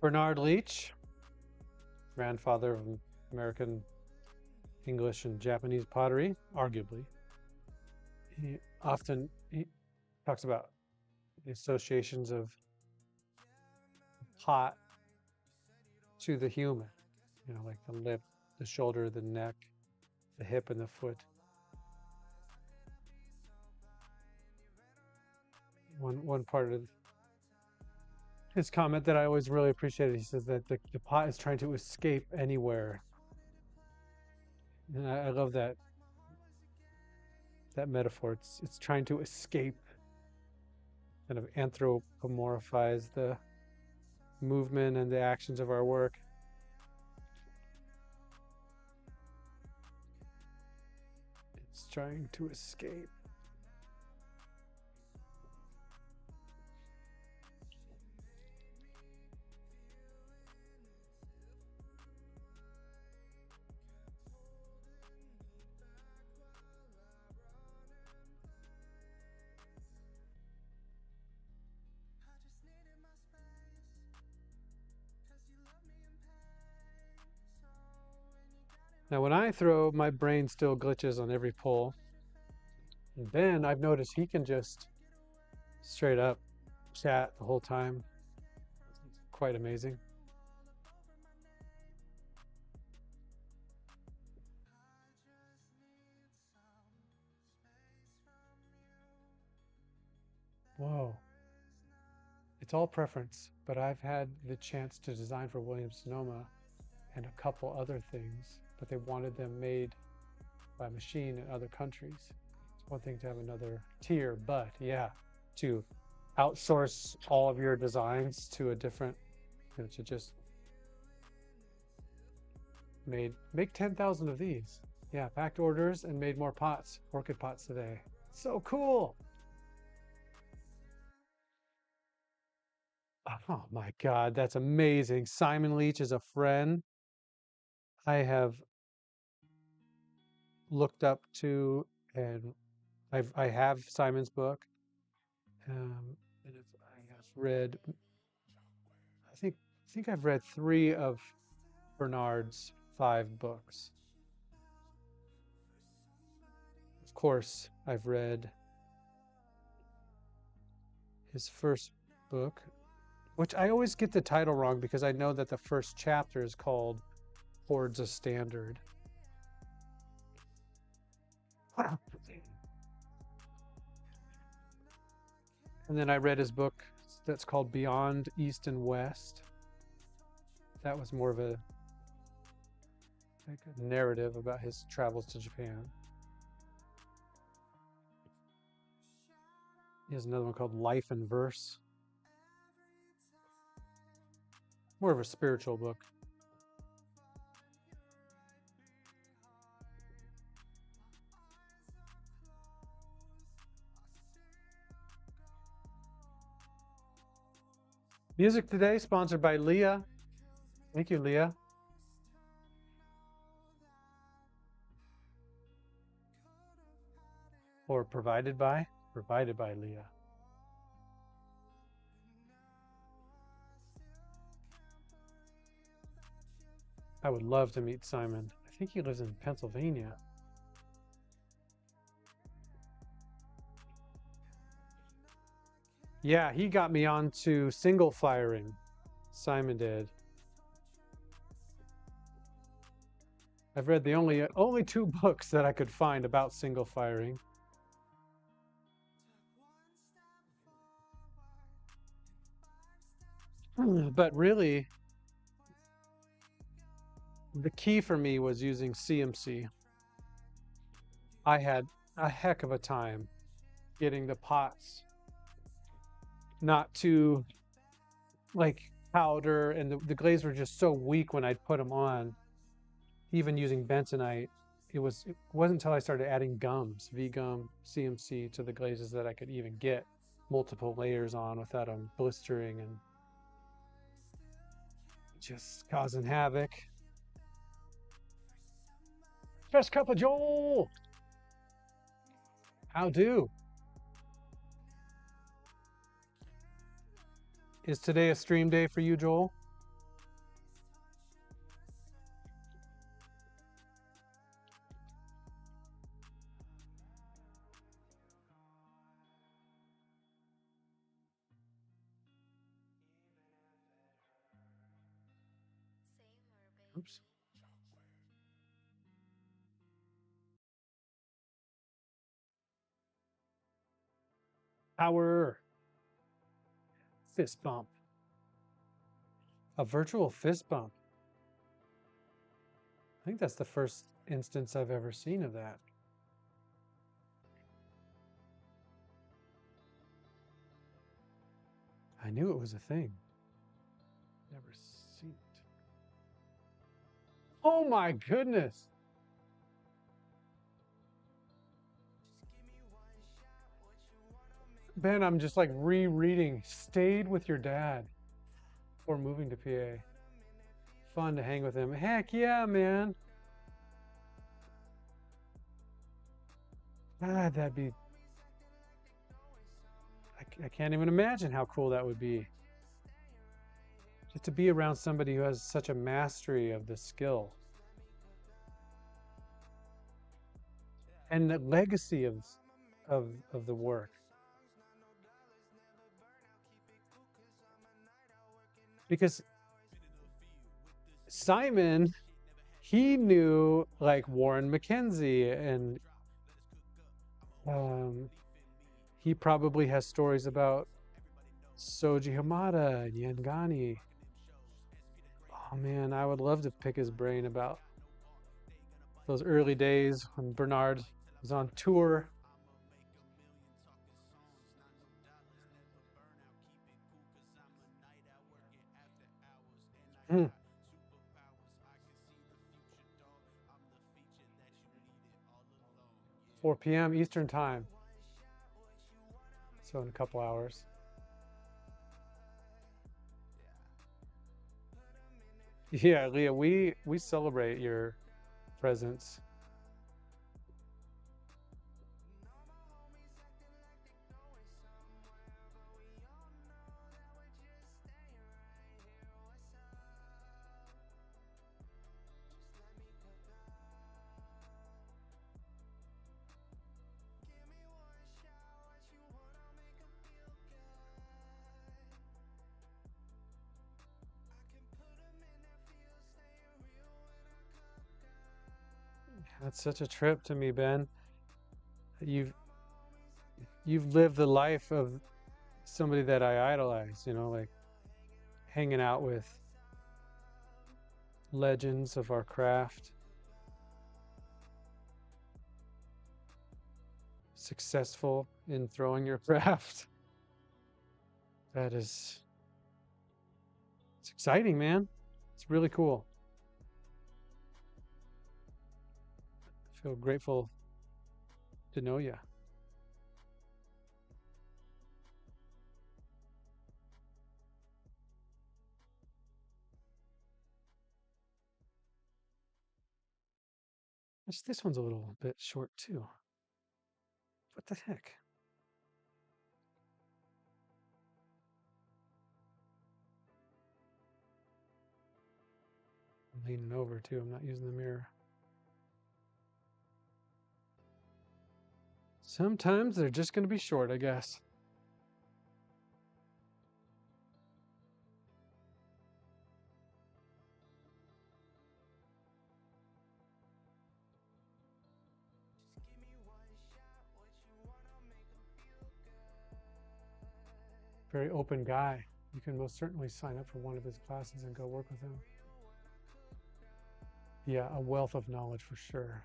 Bernard Leach, grandfather of American English and Japanese pottery, arguably. He talks about the associations of pot to the human, like the lip, the shoulder, the neck, the hip, and the foot. One part of his comment that I always really appreciated, he says that the pot is trying to escape anywhere. And I love that metaphor. It's trying to escape, kind of anthropomorphize the movement and the actions of our work. It's trying to escape. Now, when I throw, my brain still glitches on every pull. And Ben, I've noticed he can just straight up chat the whole time. Quite amazing. Whoa. It's all preference, but I've had the chance to design for Williams-Sonoma and a couple other things, but they wanted them made by machine in other countries. It's one thing to have another tier, but yeah, to outsource all of your designs to a different, to just make 10,000 of these. Yeah, packed orders and made more pots, orchid pots today. So cool. Oh my God, that's amazing. Simon Leach is a friend I have looked up to, and I have Simon's book. And if I have read, I think I've read 3 of Bernard's 5 books. Of course, I've read his first book, which I always get the title wrong because I know that the first chapter is called Towards a Standard. And then I read his book that's called Beyond East and West. That was more of a narrative about his travels to Japan. He has another one called Life in Verse. More of a spiritual book. Music today sponsored by Leah. Thank you, Leah. Or provided by Leah. I would love to meet Simon. I think he lives in Pennsylvania. Yeah, he got me onto single firing. Simon did. I've read the only 2 books that I could find about single firing. But really, the key for me was using CMC. I had a heck of a time getting the pots not to like powder, and the glaze were just so weak when I'd put them on. Even using bentonite, it wasn't until I started adding gums, V-gum, CMC to the glazes that I could even get multiple layers on without them blistering and just causing havoc. Best cup of Joel! How do? Is today a stream day for you, Joel? Oops. Power. Fist bump. A virtual fist bump. I think that's the first instance I've ever seen of that. I knew it was a thing. Never seen it. Oh my goodness. Ben, I'm just like rereading Stayed with Your Dad before moving to PA. Fun to hang with him. Heck yeah, man. God, that'd be... I can't even imagine how cool that would be. Just to be around somebody who has such a mastery of the skill. And the legacy of the work. Because Simon, he knew like Warren McKenzie, and he probably has stories about Soji Hamada and Yangani. Oh man, I would love to pick his brain about those early days when Bernard was on tour. 4 p.m. Eastern time. So in a couple hours. Yeah, Leah, we celebrate your presence. That's such a trip to me, Ben. You've you've lived the life of somebody that I idolize, like hanging out with legends of our craft, successful in throwing your craft. That is, it's exciting, man. It's really cool. I feel grateful to know you. This one's a little bit short too. What the heck? I'm leaning over too. I'm not using the mirror. Sometimes they're just going to be short, I guess. Very open guy. You can most certainly sign up for one of his classes and go work with him. Yeah, a wealth of knowledge for sure.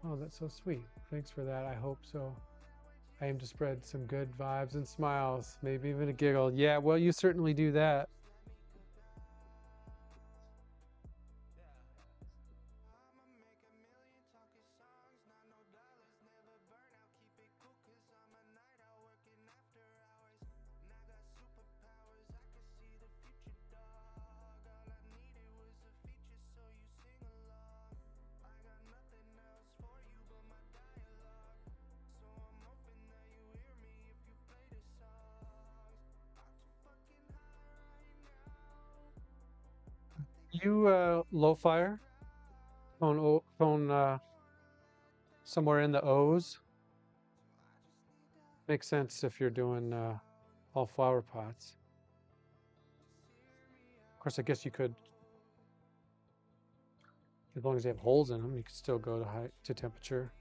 Oh, that's so sweet. Thanks for that. I hope so. I aim to spread some good vibes and smiles, maybe even a giggle. Yeah, well, you certainly do that. You low fire phone somewhere in the O's. Makes sense if you're doing all flower pots. Of course, I guess you could, as long as they have holes in them, you could still go to temperature.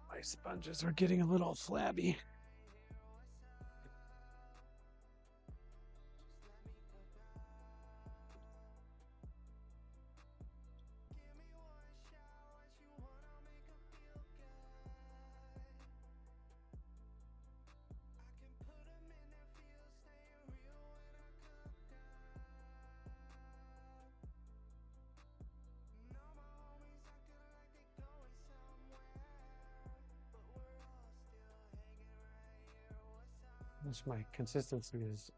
My sponges are getting a little flabby. My consistency is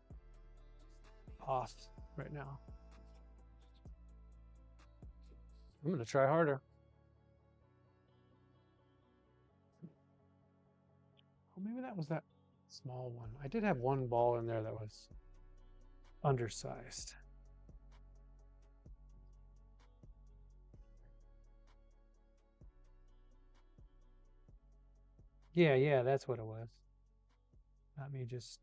off right now. I'm going to try harder. Oh, maybe that was that small one. I did have one ball in there that was undersized. Yeah, that's what it was. Not me just.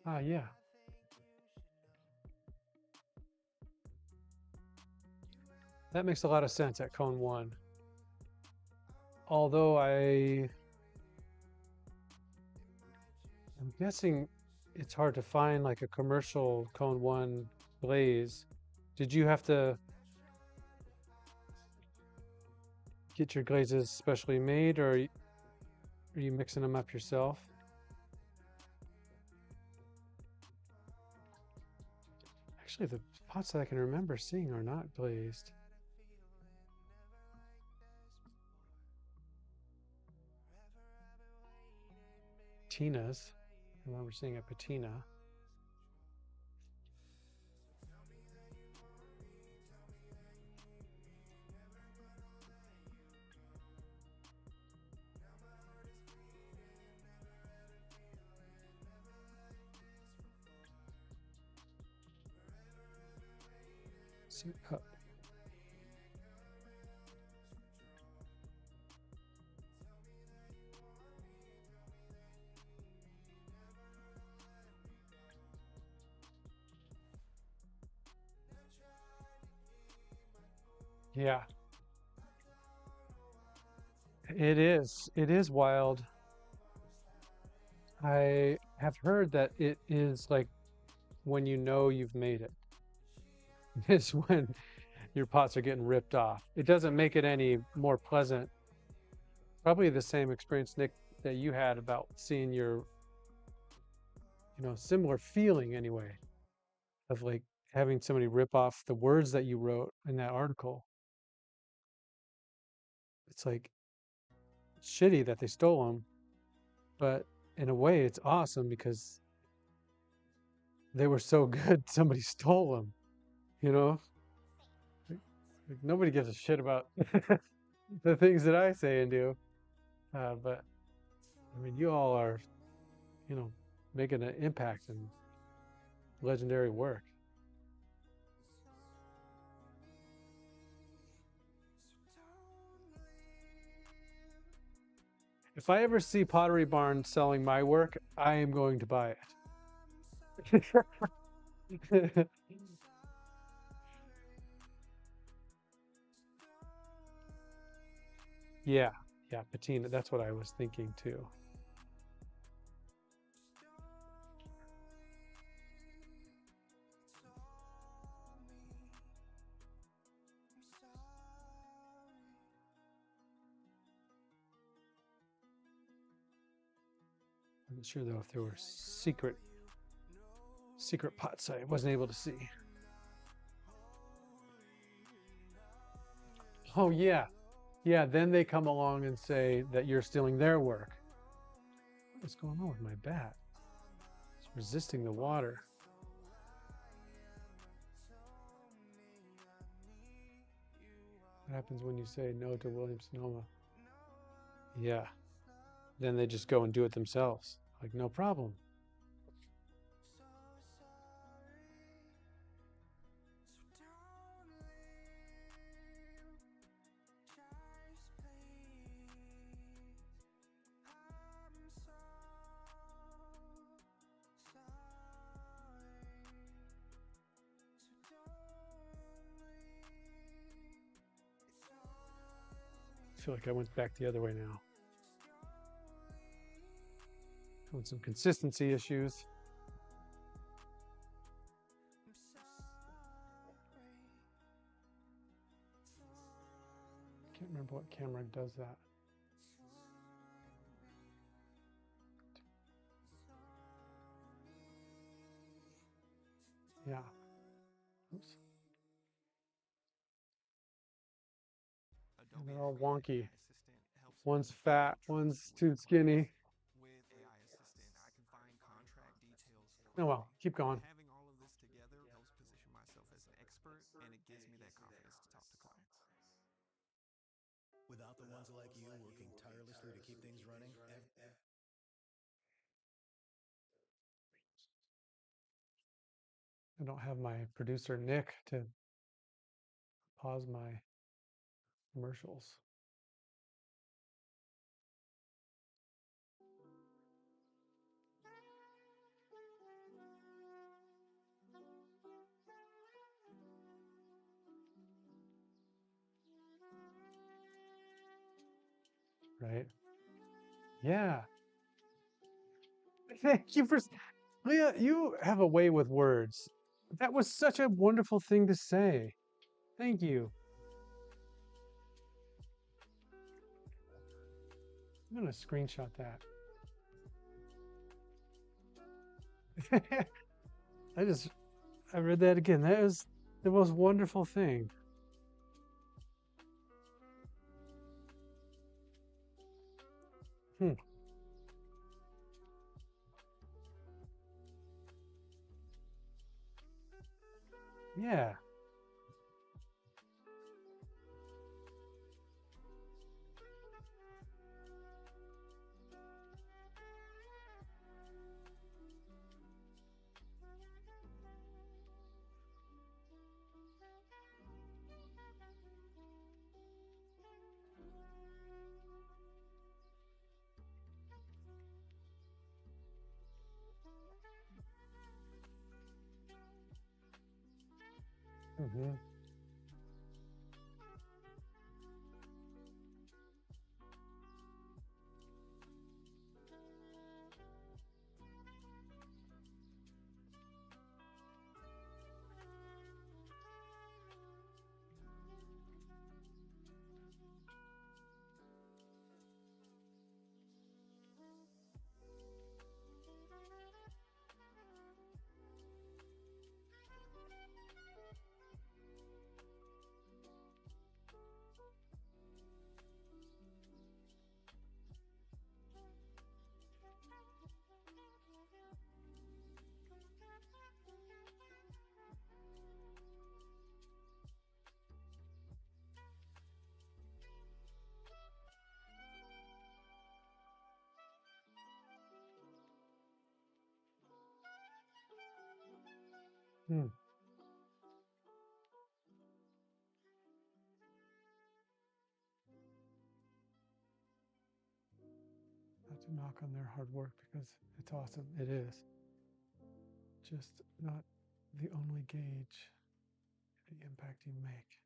Ah, yeah. That makes a lot of sense at cone one. Although I'm guessing it's hard to find like a commercial cone one glaze. Did you have to get your glazes specially made, or are you mixing them up yourself? Actually, the pots that I can remember seeing are not glazed. Patinas. I remember seeing a patina. Yeah, it is. It is wild. I have heard that it is like when you know you've made it, is when your pots are getting ripped off. It doesn't make it any more pleasant. Probably the same experience, Nick, that you had about seeing your, similar feeling anyway, of like having somebody rip off the words that you wrote in that article. It's like shitty that they stole them, but in a way, it's awesome because they were so good, somebody stole them, you know? Like, nobody gives a shit about the things that I say and do. But I mean, you all are, you know, making an impact and legendary work. If I ever see Pottery Barn selling my work, I am going to buy it. Yeah, yeah, patina. That's what I was thinking too. I'm not sure though if there were secret pots I wasn't able to see. Oh yeah, yeah. Then they come along and say that you're stealing their work. What is going on with my bat? It's resisting the water. What happens when you say no to Williams Sonoma? Yeah. Then they just go and do it themselves. Like, no problem. I feel like I went back the other way now. With some consistency issues. Can't remember what camera does that. Yeah. Oops. And they're all wonky. One's fat, one's too skinny. Oh well, keep going. Without the ones like you working tirelessly to keep things running, I don't have my producer Nick to pause my commercials. right? Yeah. Thank you for, Leah, you have a way with words. That was such a wonderful thing to say. Thank you. I'm gonna screenshot that. I just, I read that again. That was the most wonderful thing. Hmm. Yeah. Hmm. Hmm. Not to knock on their hard work because it's awesome. It is. Just not the only gauge of the impact you make.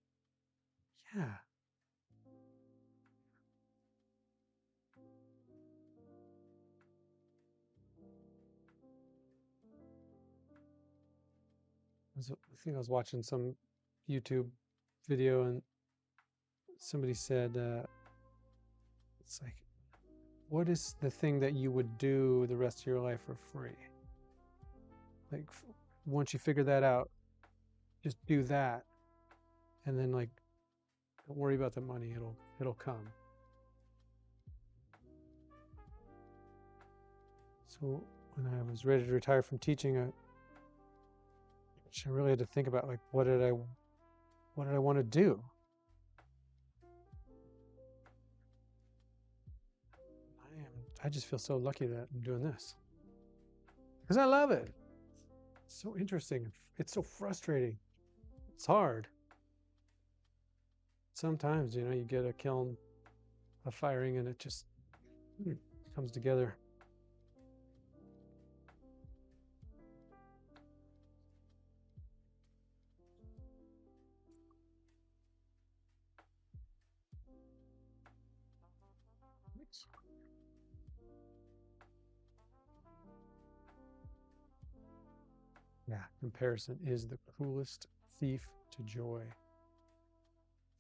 Yeah. I think I was watching some YouTube video and somebody said, it's like, what is the thing that you would do the rest of your life for free? Like, once you figure that out, just do that, and then like, don't worry about the money. It'll come. So when I was ready to retire from teaching, I really had to think about like, what did I want to do? I just feel so lucky that I'm doing this because I love it. It's so interesting. It's so frustrating. It's hard. Sometimes, you get a kiln, a firing, and it just comes together. Yeah, comparison is the cruelest thief to joy.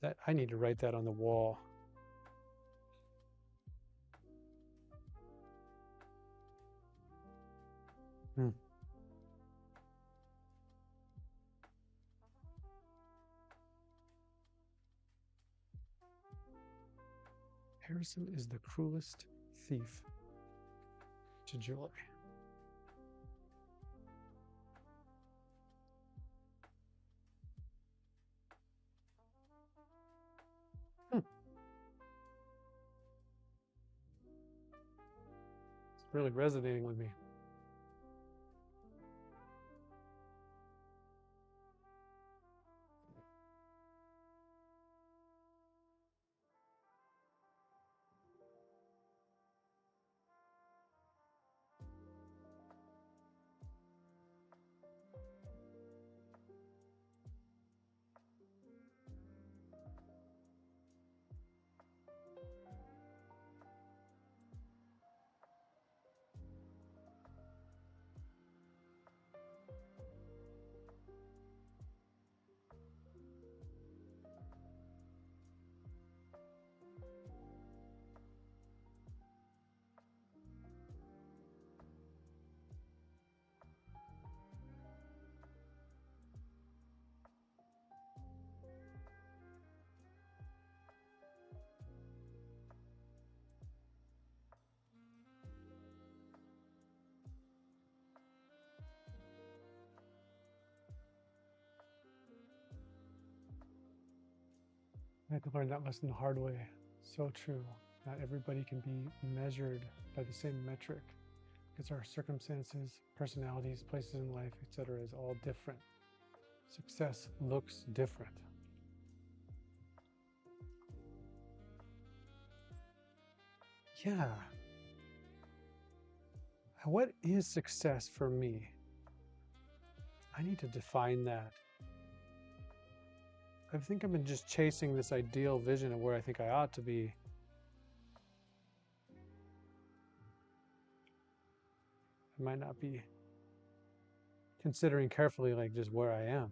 That I need to write that on the wall. Hmm. Comparison is the cruelest thief to joy. Hmm. It's really resonating with me. I had to learn that lesson the hard way. So true. Not everybody can be measured by the same metric because our circumstances, personalities, places in life, etc., is all different. Success looks different. Yeah. What is success for me? I need to define that. I think I've been just chasing this ideal vision of where I think I ought to be. I might not be considering carefully like just where I am.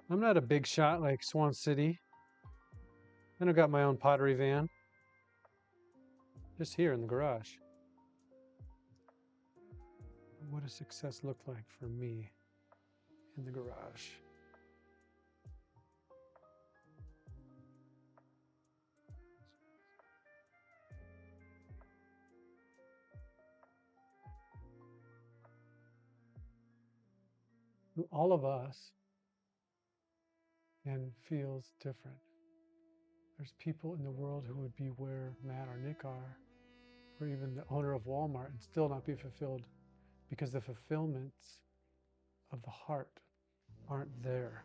I'm not a big shot like Swan City. I don't got my own pottery van. Just here in the garage. What does success look like for me in the garage? All of us, and feels different. There's people in the world who would be where Matt or Nick are, or even the owner of Walmart, and still not be fulfilled because the fulfillments of the heart aren't there.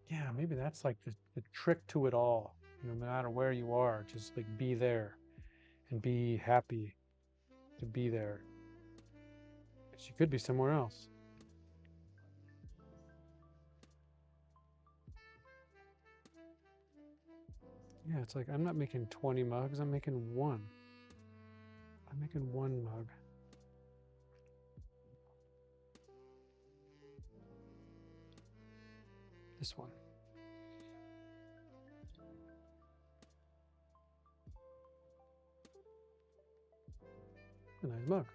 Yeah, maybe that's like the trick to it all. You know, no matter where you are, just like be there and be happy to be there. Because you could be somewhere else. Yeah, it's like I'm not making 20 mugs, I'm making one. I'm making one mug. This one. A nice mug.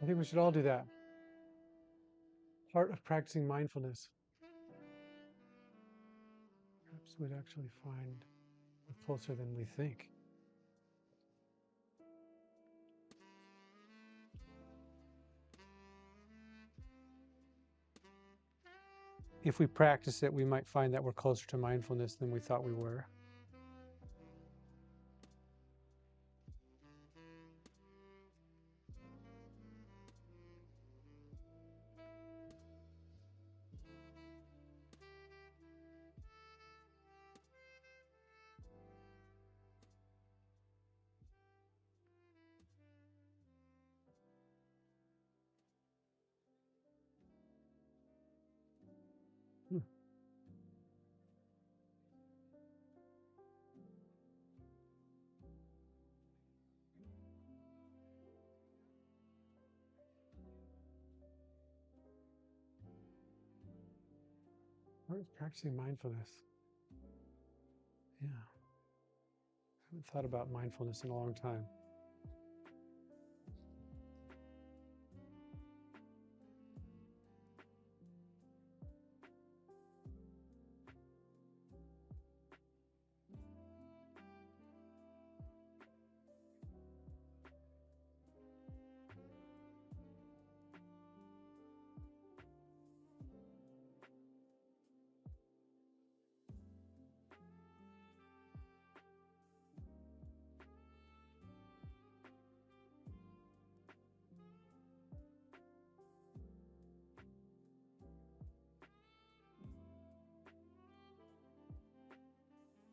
I think we should all do that. Part of practicing mindfulness. Perhaps we'd actually find we're closer than we think. If we practice it, we might find that we're closer to mindfulness than we thought we were. Hmm. Part of practicing mindfulness. Yeah. I haven't thought about mindfulness in a long time.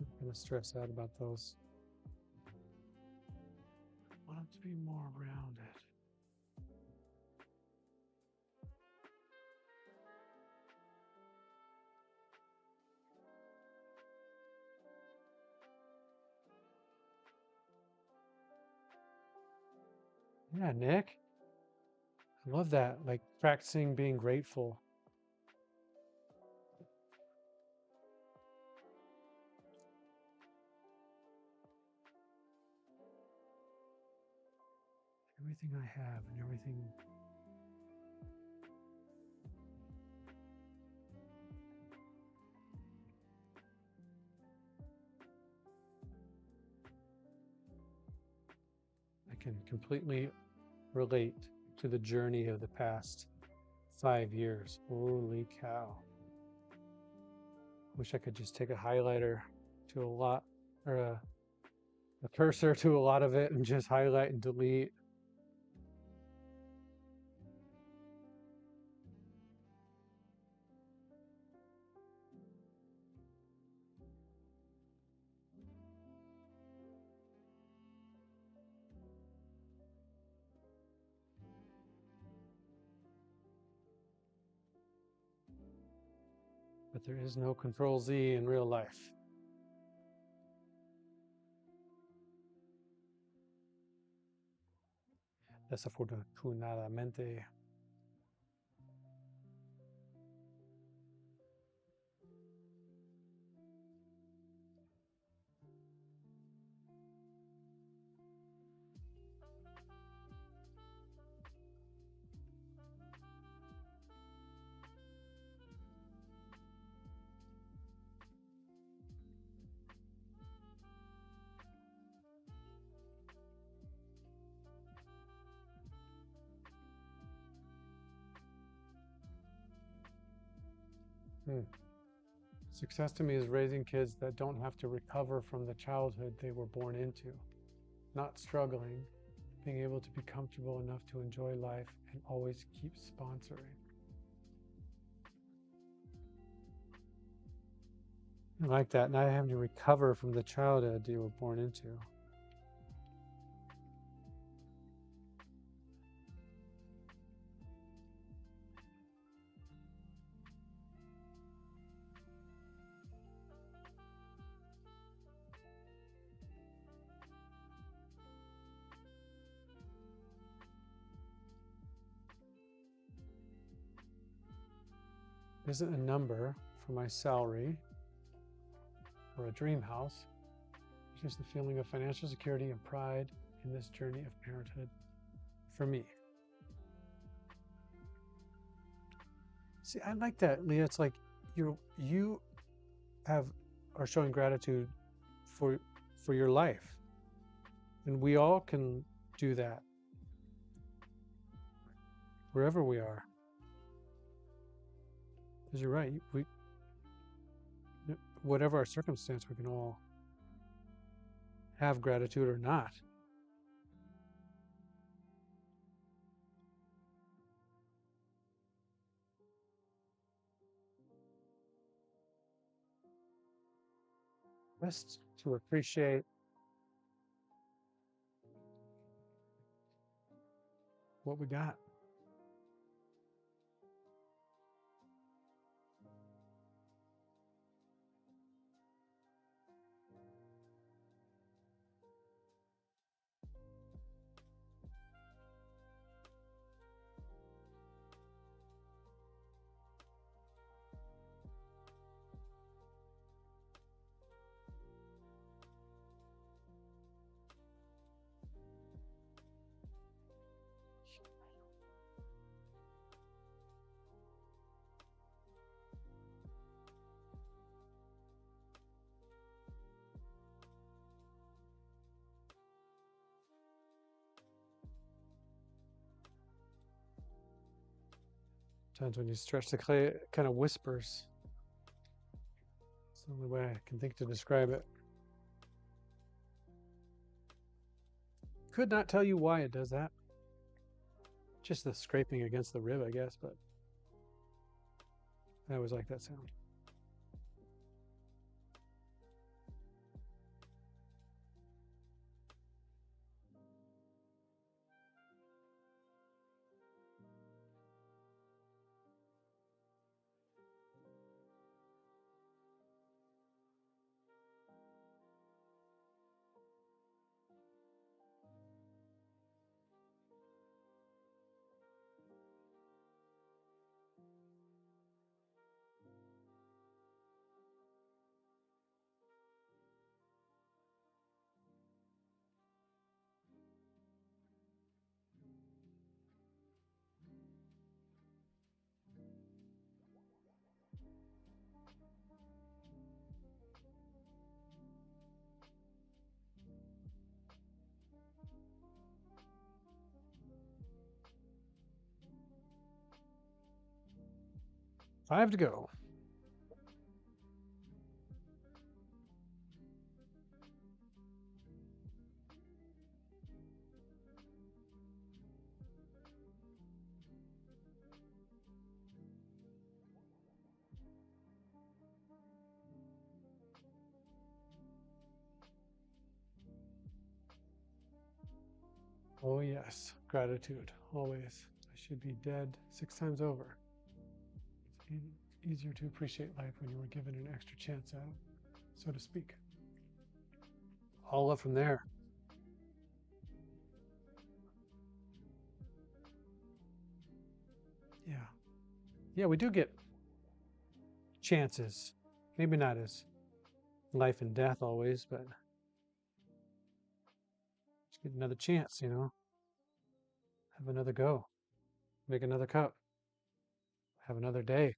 I'm going to stress out about those. I want them to be more rounded. Yeah, Nick. I love that. Like practicing being grateful. Everything I have and everything. I can completely relate to the journey of the past 5 years. Holy cow. Wish I could just take a highlighter to a lot, or a cursor to a lot of it and just highlight and delete. But there is no Control Z in real life. Desafortunadamente. Success to me is raising kids that don't have to recover from the childhood they were born into, not struggling, being able to be comfortable enough to enjoy life and always keep sponsoring. I like that, not having to recover from the childhood you were born into. Isn't a number for my salary or a dream house. It's just the feeling of financial security and pride in this journey of parenthood for me. See, I like that, Leah. It's like you have are showing gratitude for your life, and we all can do that wherever we are. Because you're right, we whatever our circumstance, we can all have gratitude or not. Just to appreciate what we got. Sometimes when you stretch the clay, it kind of whispers. It's the only way I can think to describe it. Could not tell you why it does that. Just the scraping against the rib, I guess, but I always like that sound. 5 to go. Oh, yes. Gratitude. Always. I should be dead 6 times over. It's easier to appreciate life when you were given an extra chance at it, so to speak. All up from there. Yeah. Yeah, we do get chances. Maybe not as life and death always, but just get another chance, have another go, make another cup, have another day.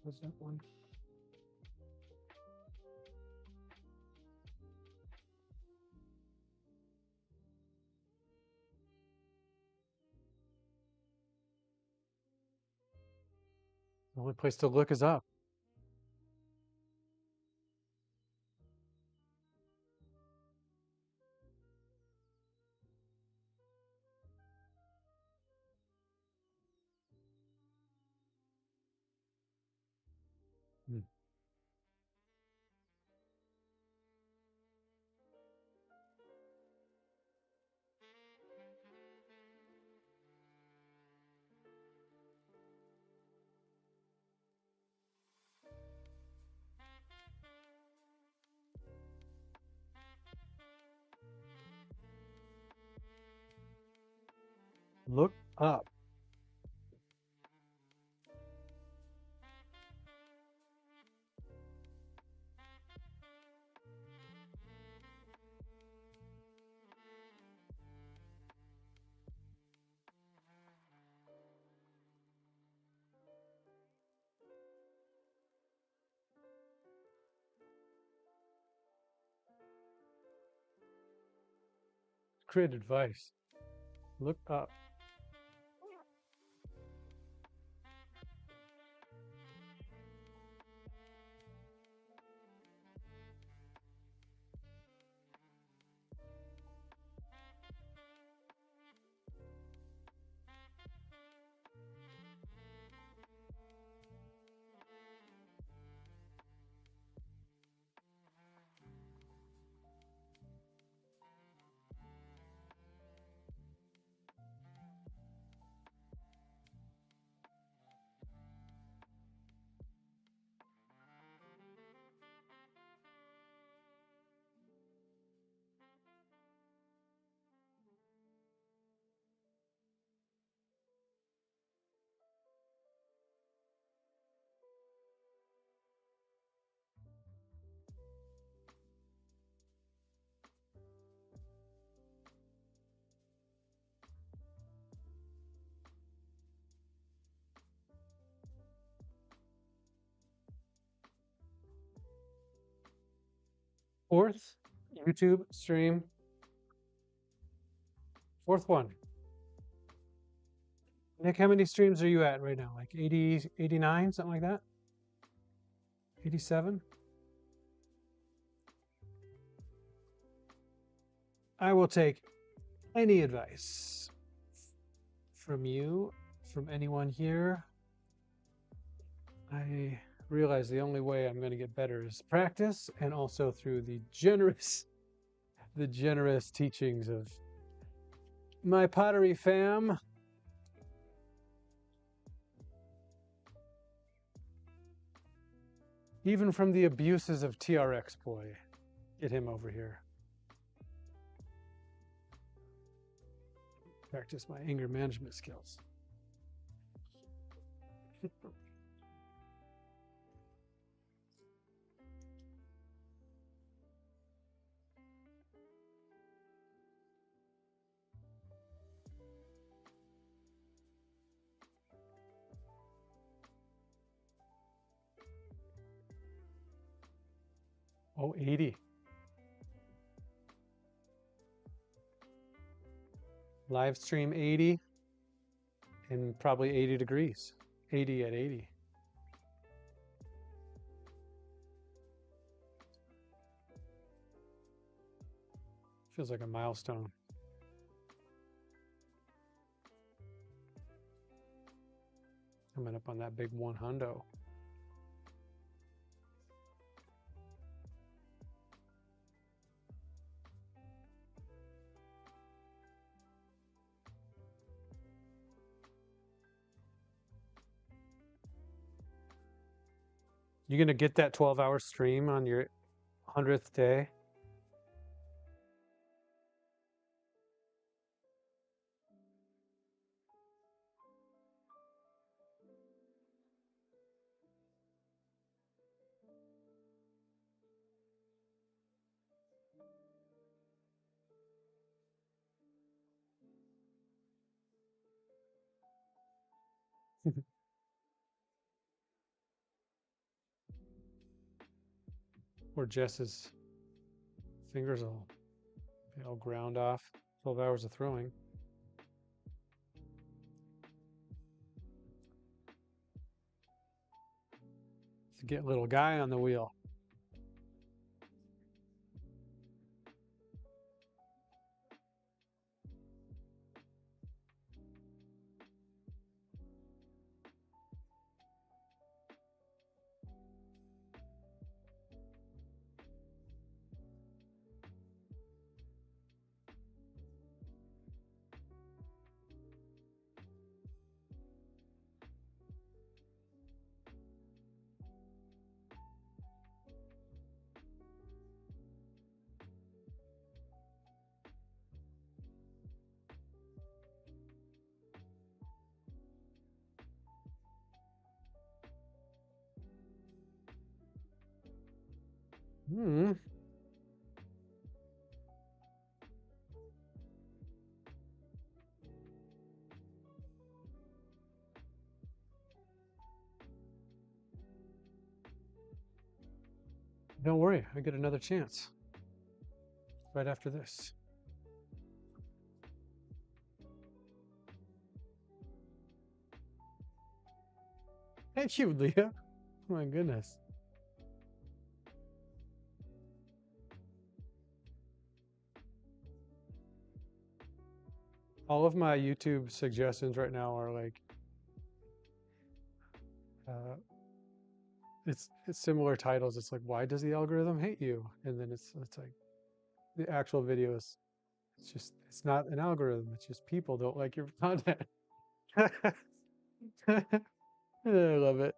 What's that one? The only place to look is up. Hmm. Look up. Great advice. Look up. Fourth YouTube stream. Fourth one. Nick, how many streams are you at right now? Like 80, 89, something like that? 87? I will take any advice from you, from anyone here. I realize the only way I'm going to get better is practice, and also through the generous teachings of my pottery fam. Even from the abuses of TRX boy. Get him over here. Practice my anger management skills. Oh, 80. Live stream 80 and probably 80 degrees. 80 at 80. Feels like a milestone. Coming up on that big 100. You gonna get that 12-hour stream on your 100th day? Or Jess's fingers all ground off. 12 hours of throwing. To get little guy on the wheel. Don't worry, I get another chance right after this. Thank you, Leah. Oh my goodness. All of my YouTube suggestions right now are like, it's similar titles. It's like, why does the algorithm hate you? And then it's like, the actual videos. It's not an algorithm. It's just people don't like your content. I love it.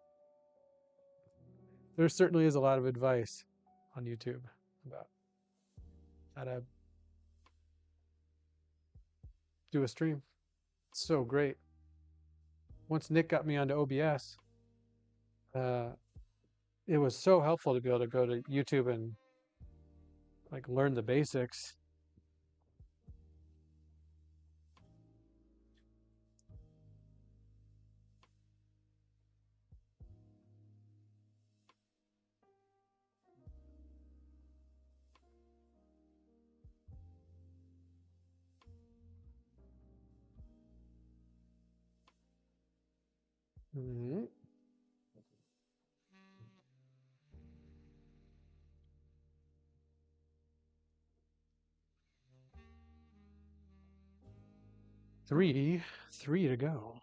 There certainly is a lot of advice on YouTube about how to do a stream. It's so great. Once Nick got me onto OBS, it was so helpful to be able to go to YouTube and like learn the basics. Mhm. Three to go.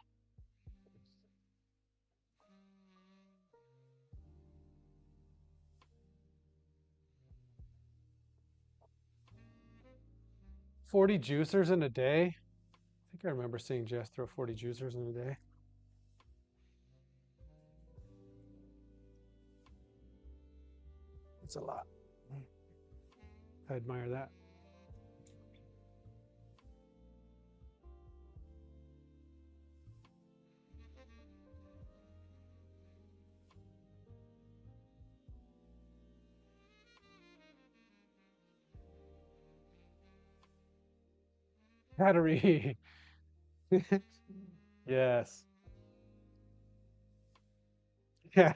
$40 juicers in a day. I think I remember seeing Jess throw 40 juicers in a day. It's a lot. I admire that. Pottery. Yes. Yeah.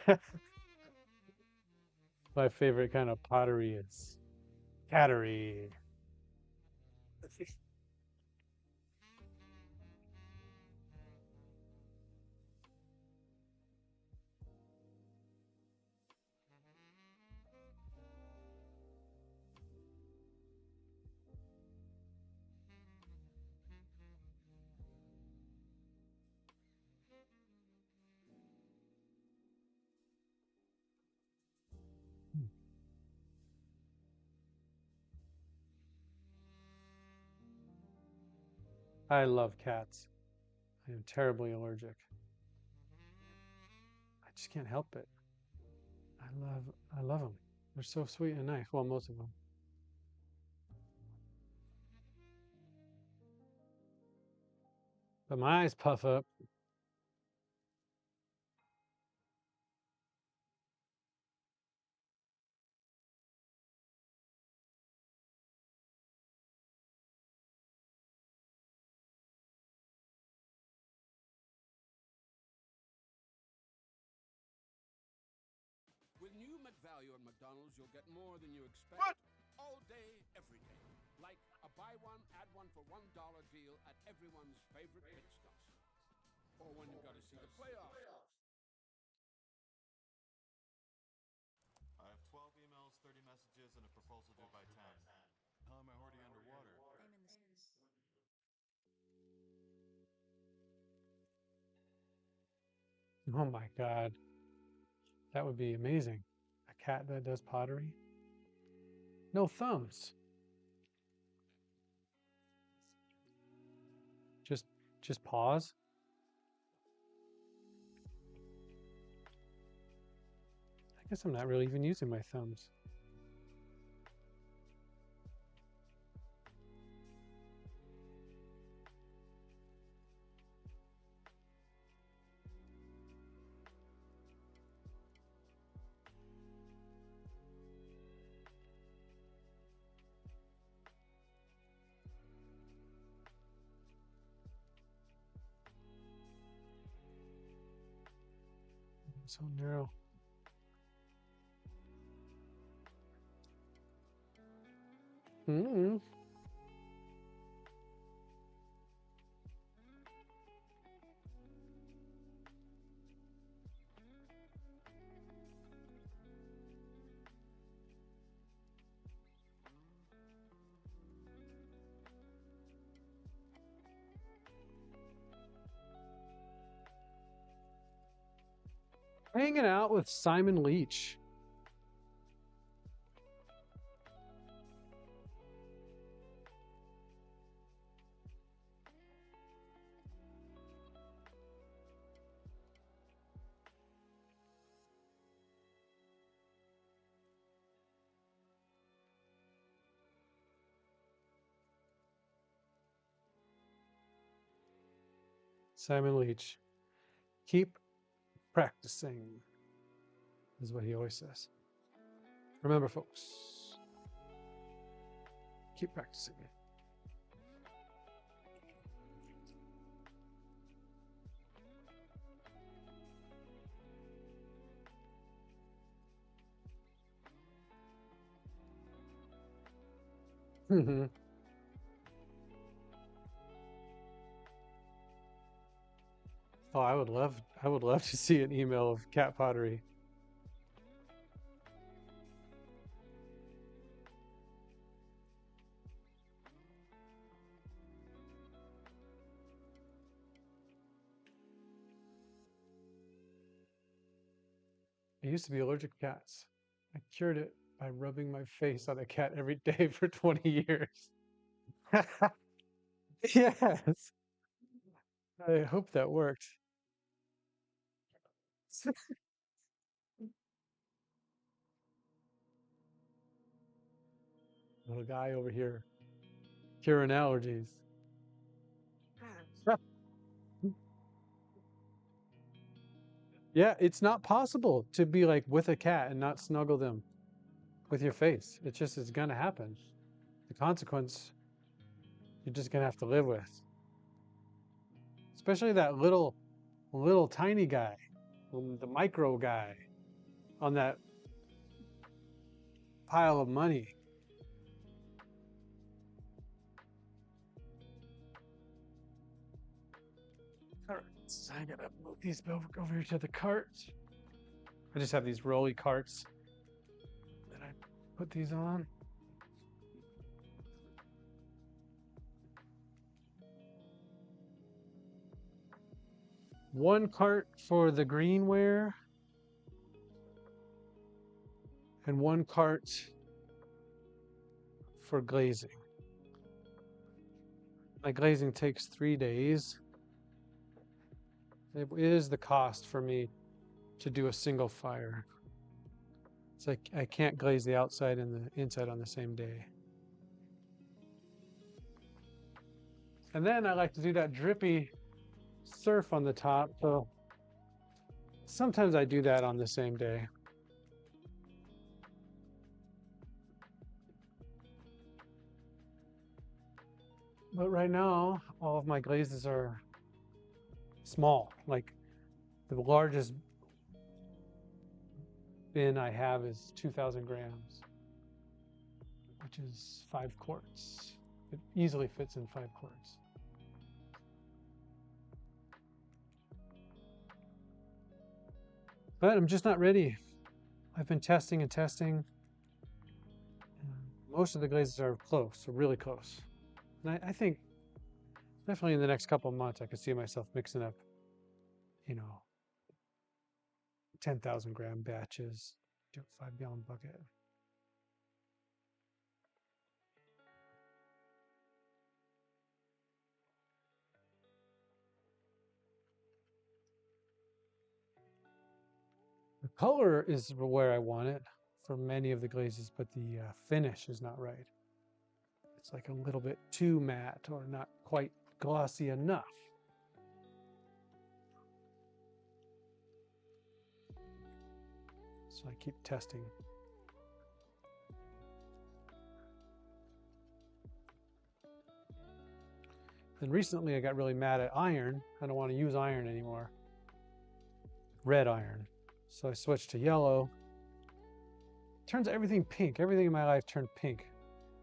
My favorite kind of pottery is pottery. I love cats. I am terribly allergic. I just can't help it. I love them. They're so sweet and nice. Well, most of them. But my eyes puff up. With new McValue at McDonald's, you'll get more than you expect. What? All day, every day. Like a buy one, add one for $1 deal at everyone's favorite pit stops. Or when you've got to see the playoffs. I have 12 emails, 30 messages, and a proposal due by 10. How am I already underwater? Oh my God. That would be amazing. A cat that does pottery. No thumbs. Just just paws. I guess I'm not really even using my thumbs. So narrow. Mm-mm. Hanging out with Simon Leach. Simon Leach. Keep practicing, is what he always says. Remember, folks, keep practicing. Mm-hmm. Oh, I would love to see an email of cat pottery. I used to be allergic to cats. I cured it by rubbing my face on a cat every day for 20 years. Yes. I hope that worked. Little guy over here curing allergies. Yeah, it's not possible to be like with a cat and not snuggle them with your face. It just is gonna happen. The consequence you're just gonna have to live with. Especially that little tiny guy, the micro guy on that pile of money. All right, so I gotta move these over here to the cart. I just have these rolly carts that I put these on. One cart for the greenware and one cart for glazing. My glazing takes 3 days. It is the cost for me to do a single fire. It's like I can't glaze the outside and the inside on the same day. And then I like to do that drippy surf on the top. So sometimes I do that on the same day. But right now, all of my glazes are small. Like the largest bin I have is 2,000 grams, which is 5 quarts. It easily fits in 5 quarts. But I'm just not ready. I've been testing and testing. Most of the glazes are close, so really close. And I think definitely in the next couple of months, I could see myself mixing up, you know, 10,000 gram batches, do a 5 gallon bucket. The color is where I want it for many of the glazes, but the finish is not right. It's like a little bit too matte or not quite glossy enough. So I keep testing. Then recently I got really mad at iron. I don't want to use iron anymore. Red iron. So I switched to yellow. Turns everything pink. Everything in my life turned pink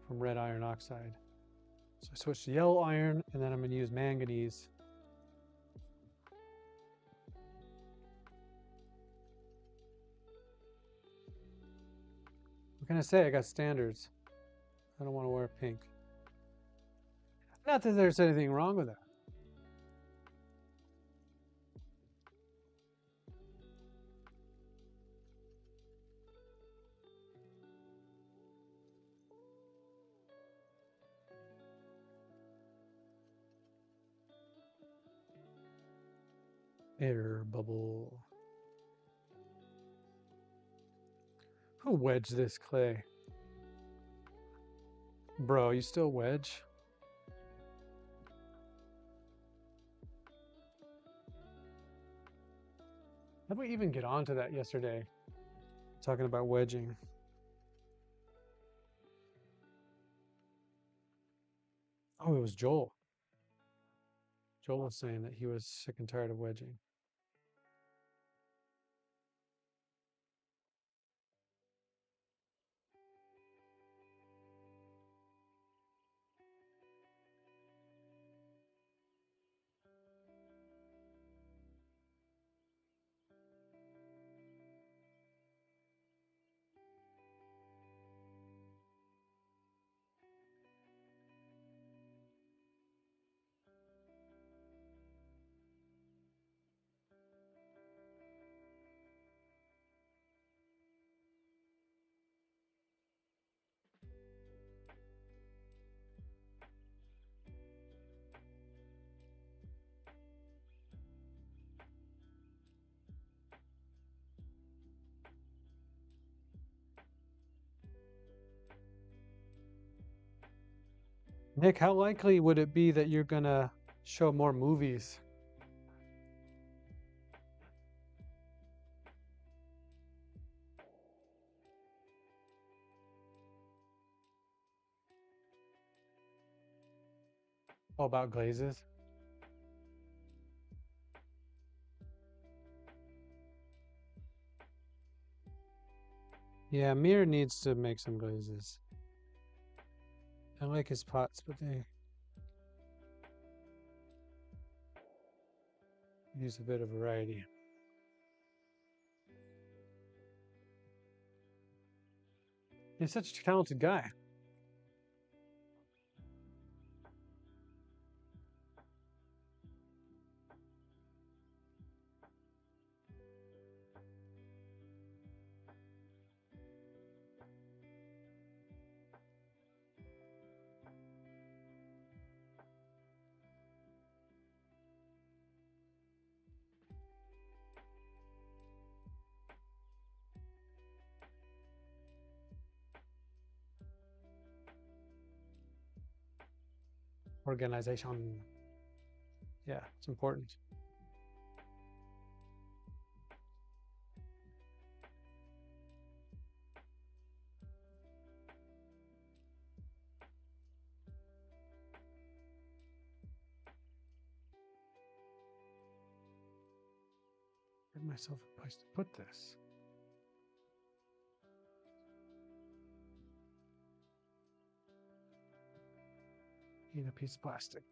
from red iron oxide. So I switched to yellow iron, and then I'm going to use manganese. What can I say? I got standards. I don't want to wear pink. Not that there's anything wrong with that. Air bubble. Who wedged this clay? Bro, you still wedge? How did we even get onto that yesterday? Talking about wedging. Oh, it was Joel. Joel was saying that he was sick and tired of wedging. Nick, how likely would it be that you're gonna show more movies? All about glazes? Yeah, Mir needs to make some glazes. I like his pots, but they use a bit of variety. He's such a talented guy. Organization. Yeah, it's important. Give myself a place to put this. Need a piece of plastic.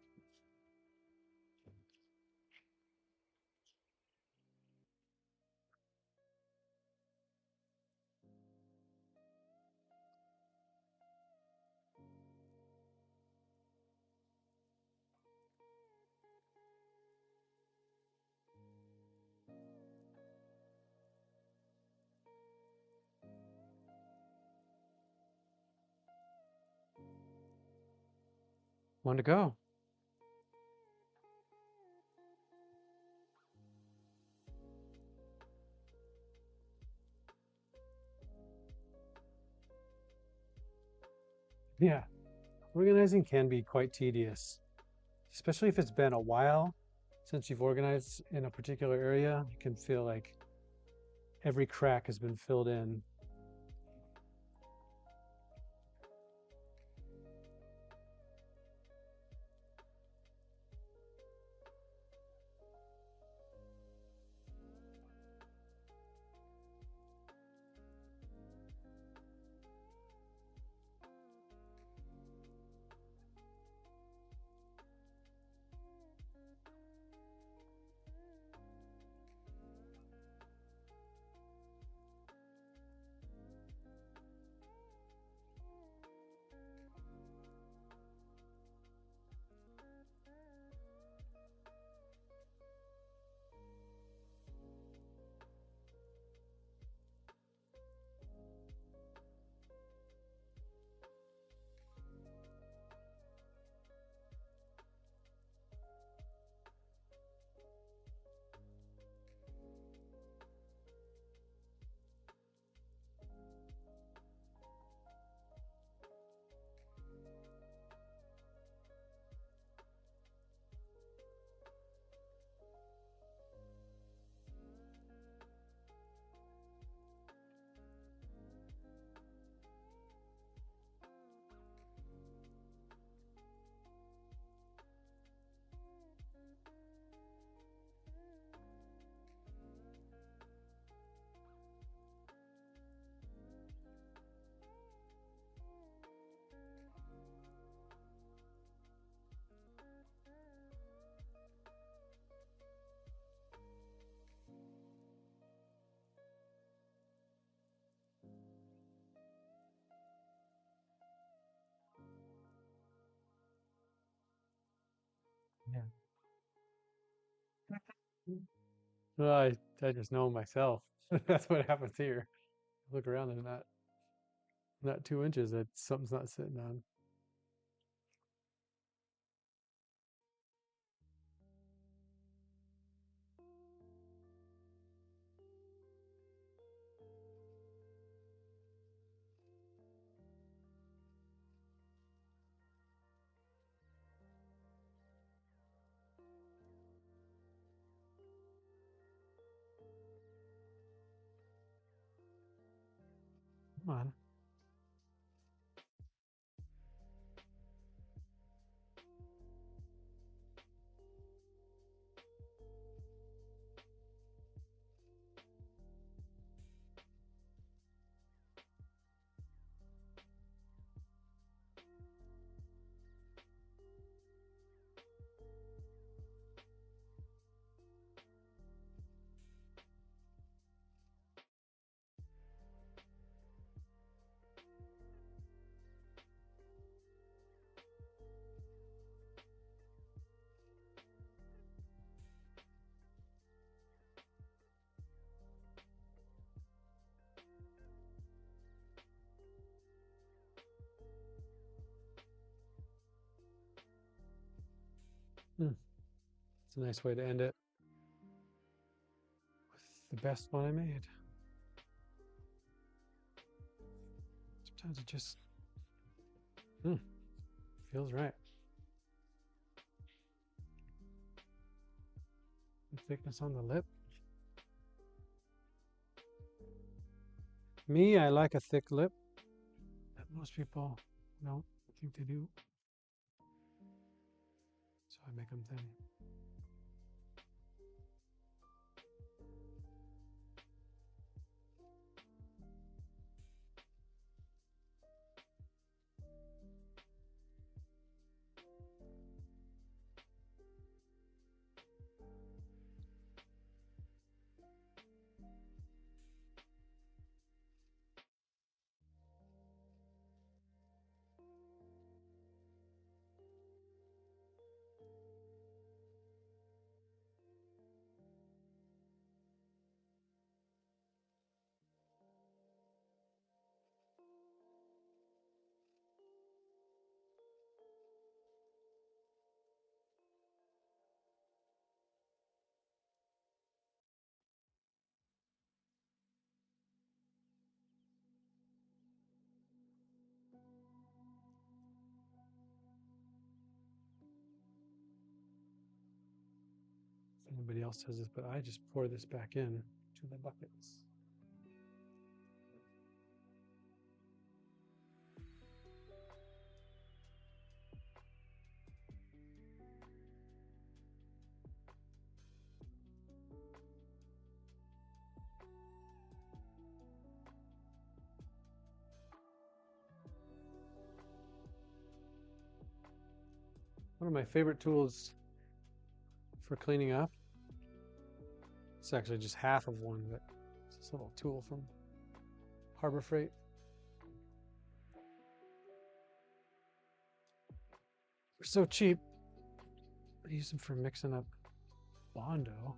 One to go. Yeah, organizing can be quite tedious, especially if it's been a while since you've organized in a particular area. You can feel like every crack has been filled in. Yeah. Well, I just know myself. That's what happens here. Look around and not 2 inches that something's not sitting on. on. It's a nice way to end it with the best one I made. Sometimes it just feels right. The thickness on the lip. Me, I like a thick lip. That most people don't think they do. So I make them thin. Anybody else does this, but I just pour this back in to the buckets. One of my favorite tools for cleaning up. It's actually just half of one, but it's this little tool from Harbor Freight. They're so cheap. I use them for mixing up Bondo.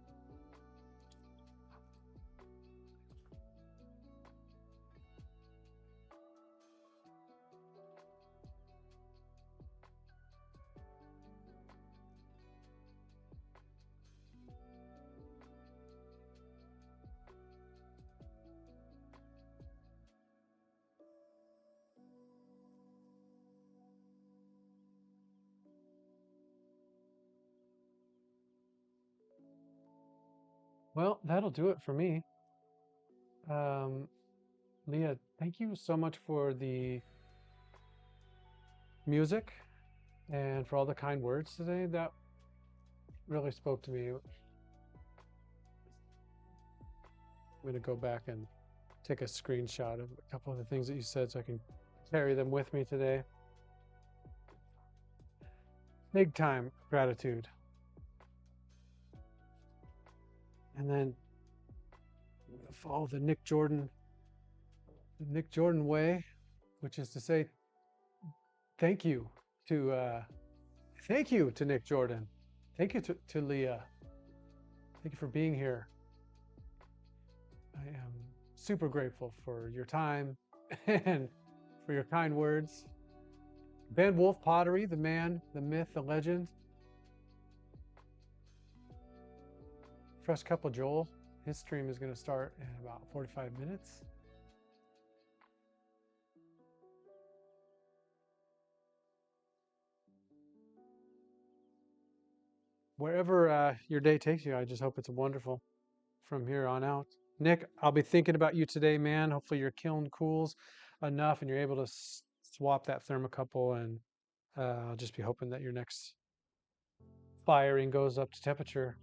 Well, that'll do it for me. Leah, thank you so much for the music and for all the kind words today. That really spoke to me. I'm going to go back and take a screenshot of a couple of the things that you said so I can carry them with me today. Big time gratitude. And then follow the Nick Jordan way, which is to say thank you to Nick Jordan. Thank you to Leah. Thank you for being here. I am super grateful for your time and for your kind words. Ben Wolf Pottery, the man, the myth, the legend. Fresh Cup of Joel. His stream is going to start in about 45 minutes. Wherever your day takes you, I just hope it's wonderful from here on out. Nick, I'll be thinking about you today, man. Hopefully your kiln cools. enough and you're able to swap that thermocouple, and I'll just be hoping that your next firing goes up to temperature.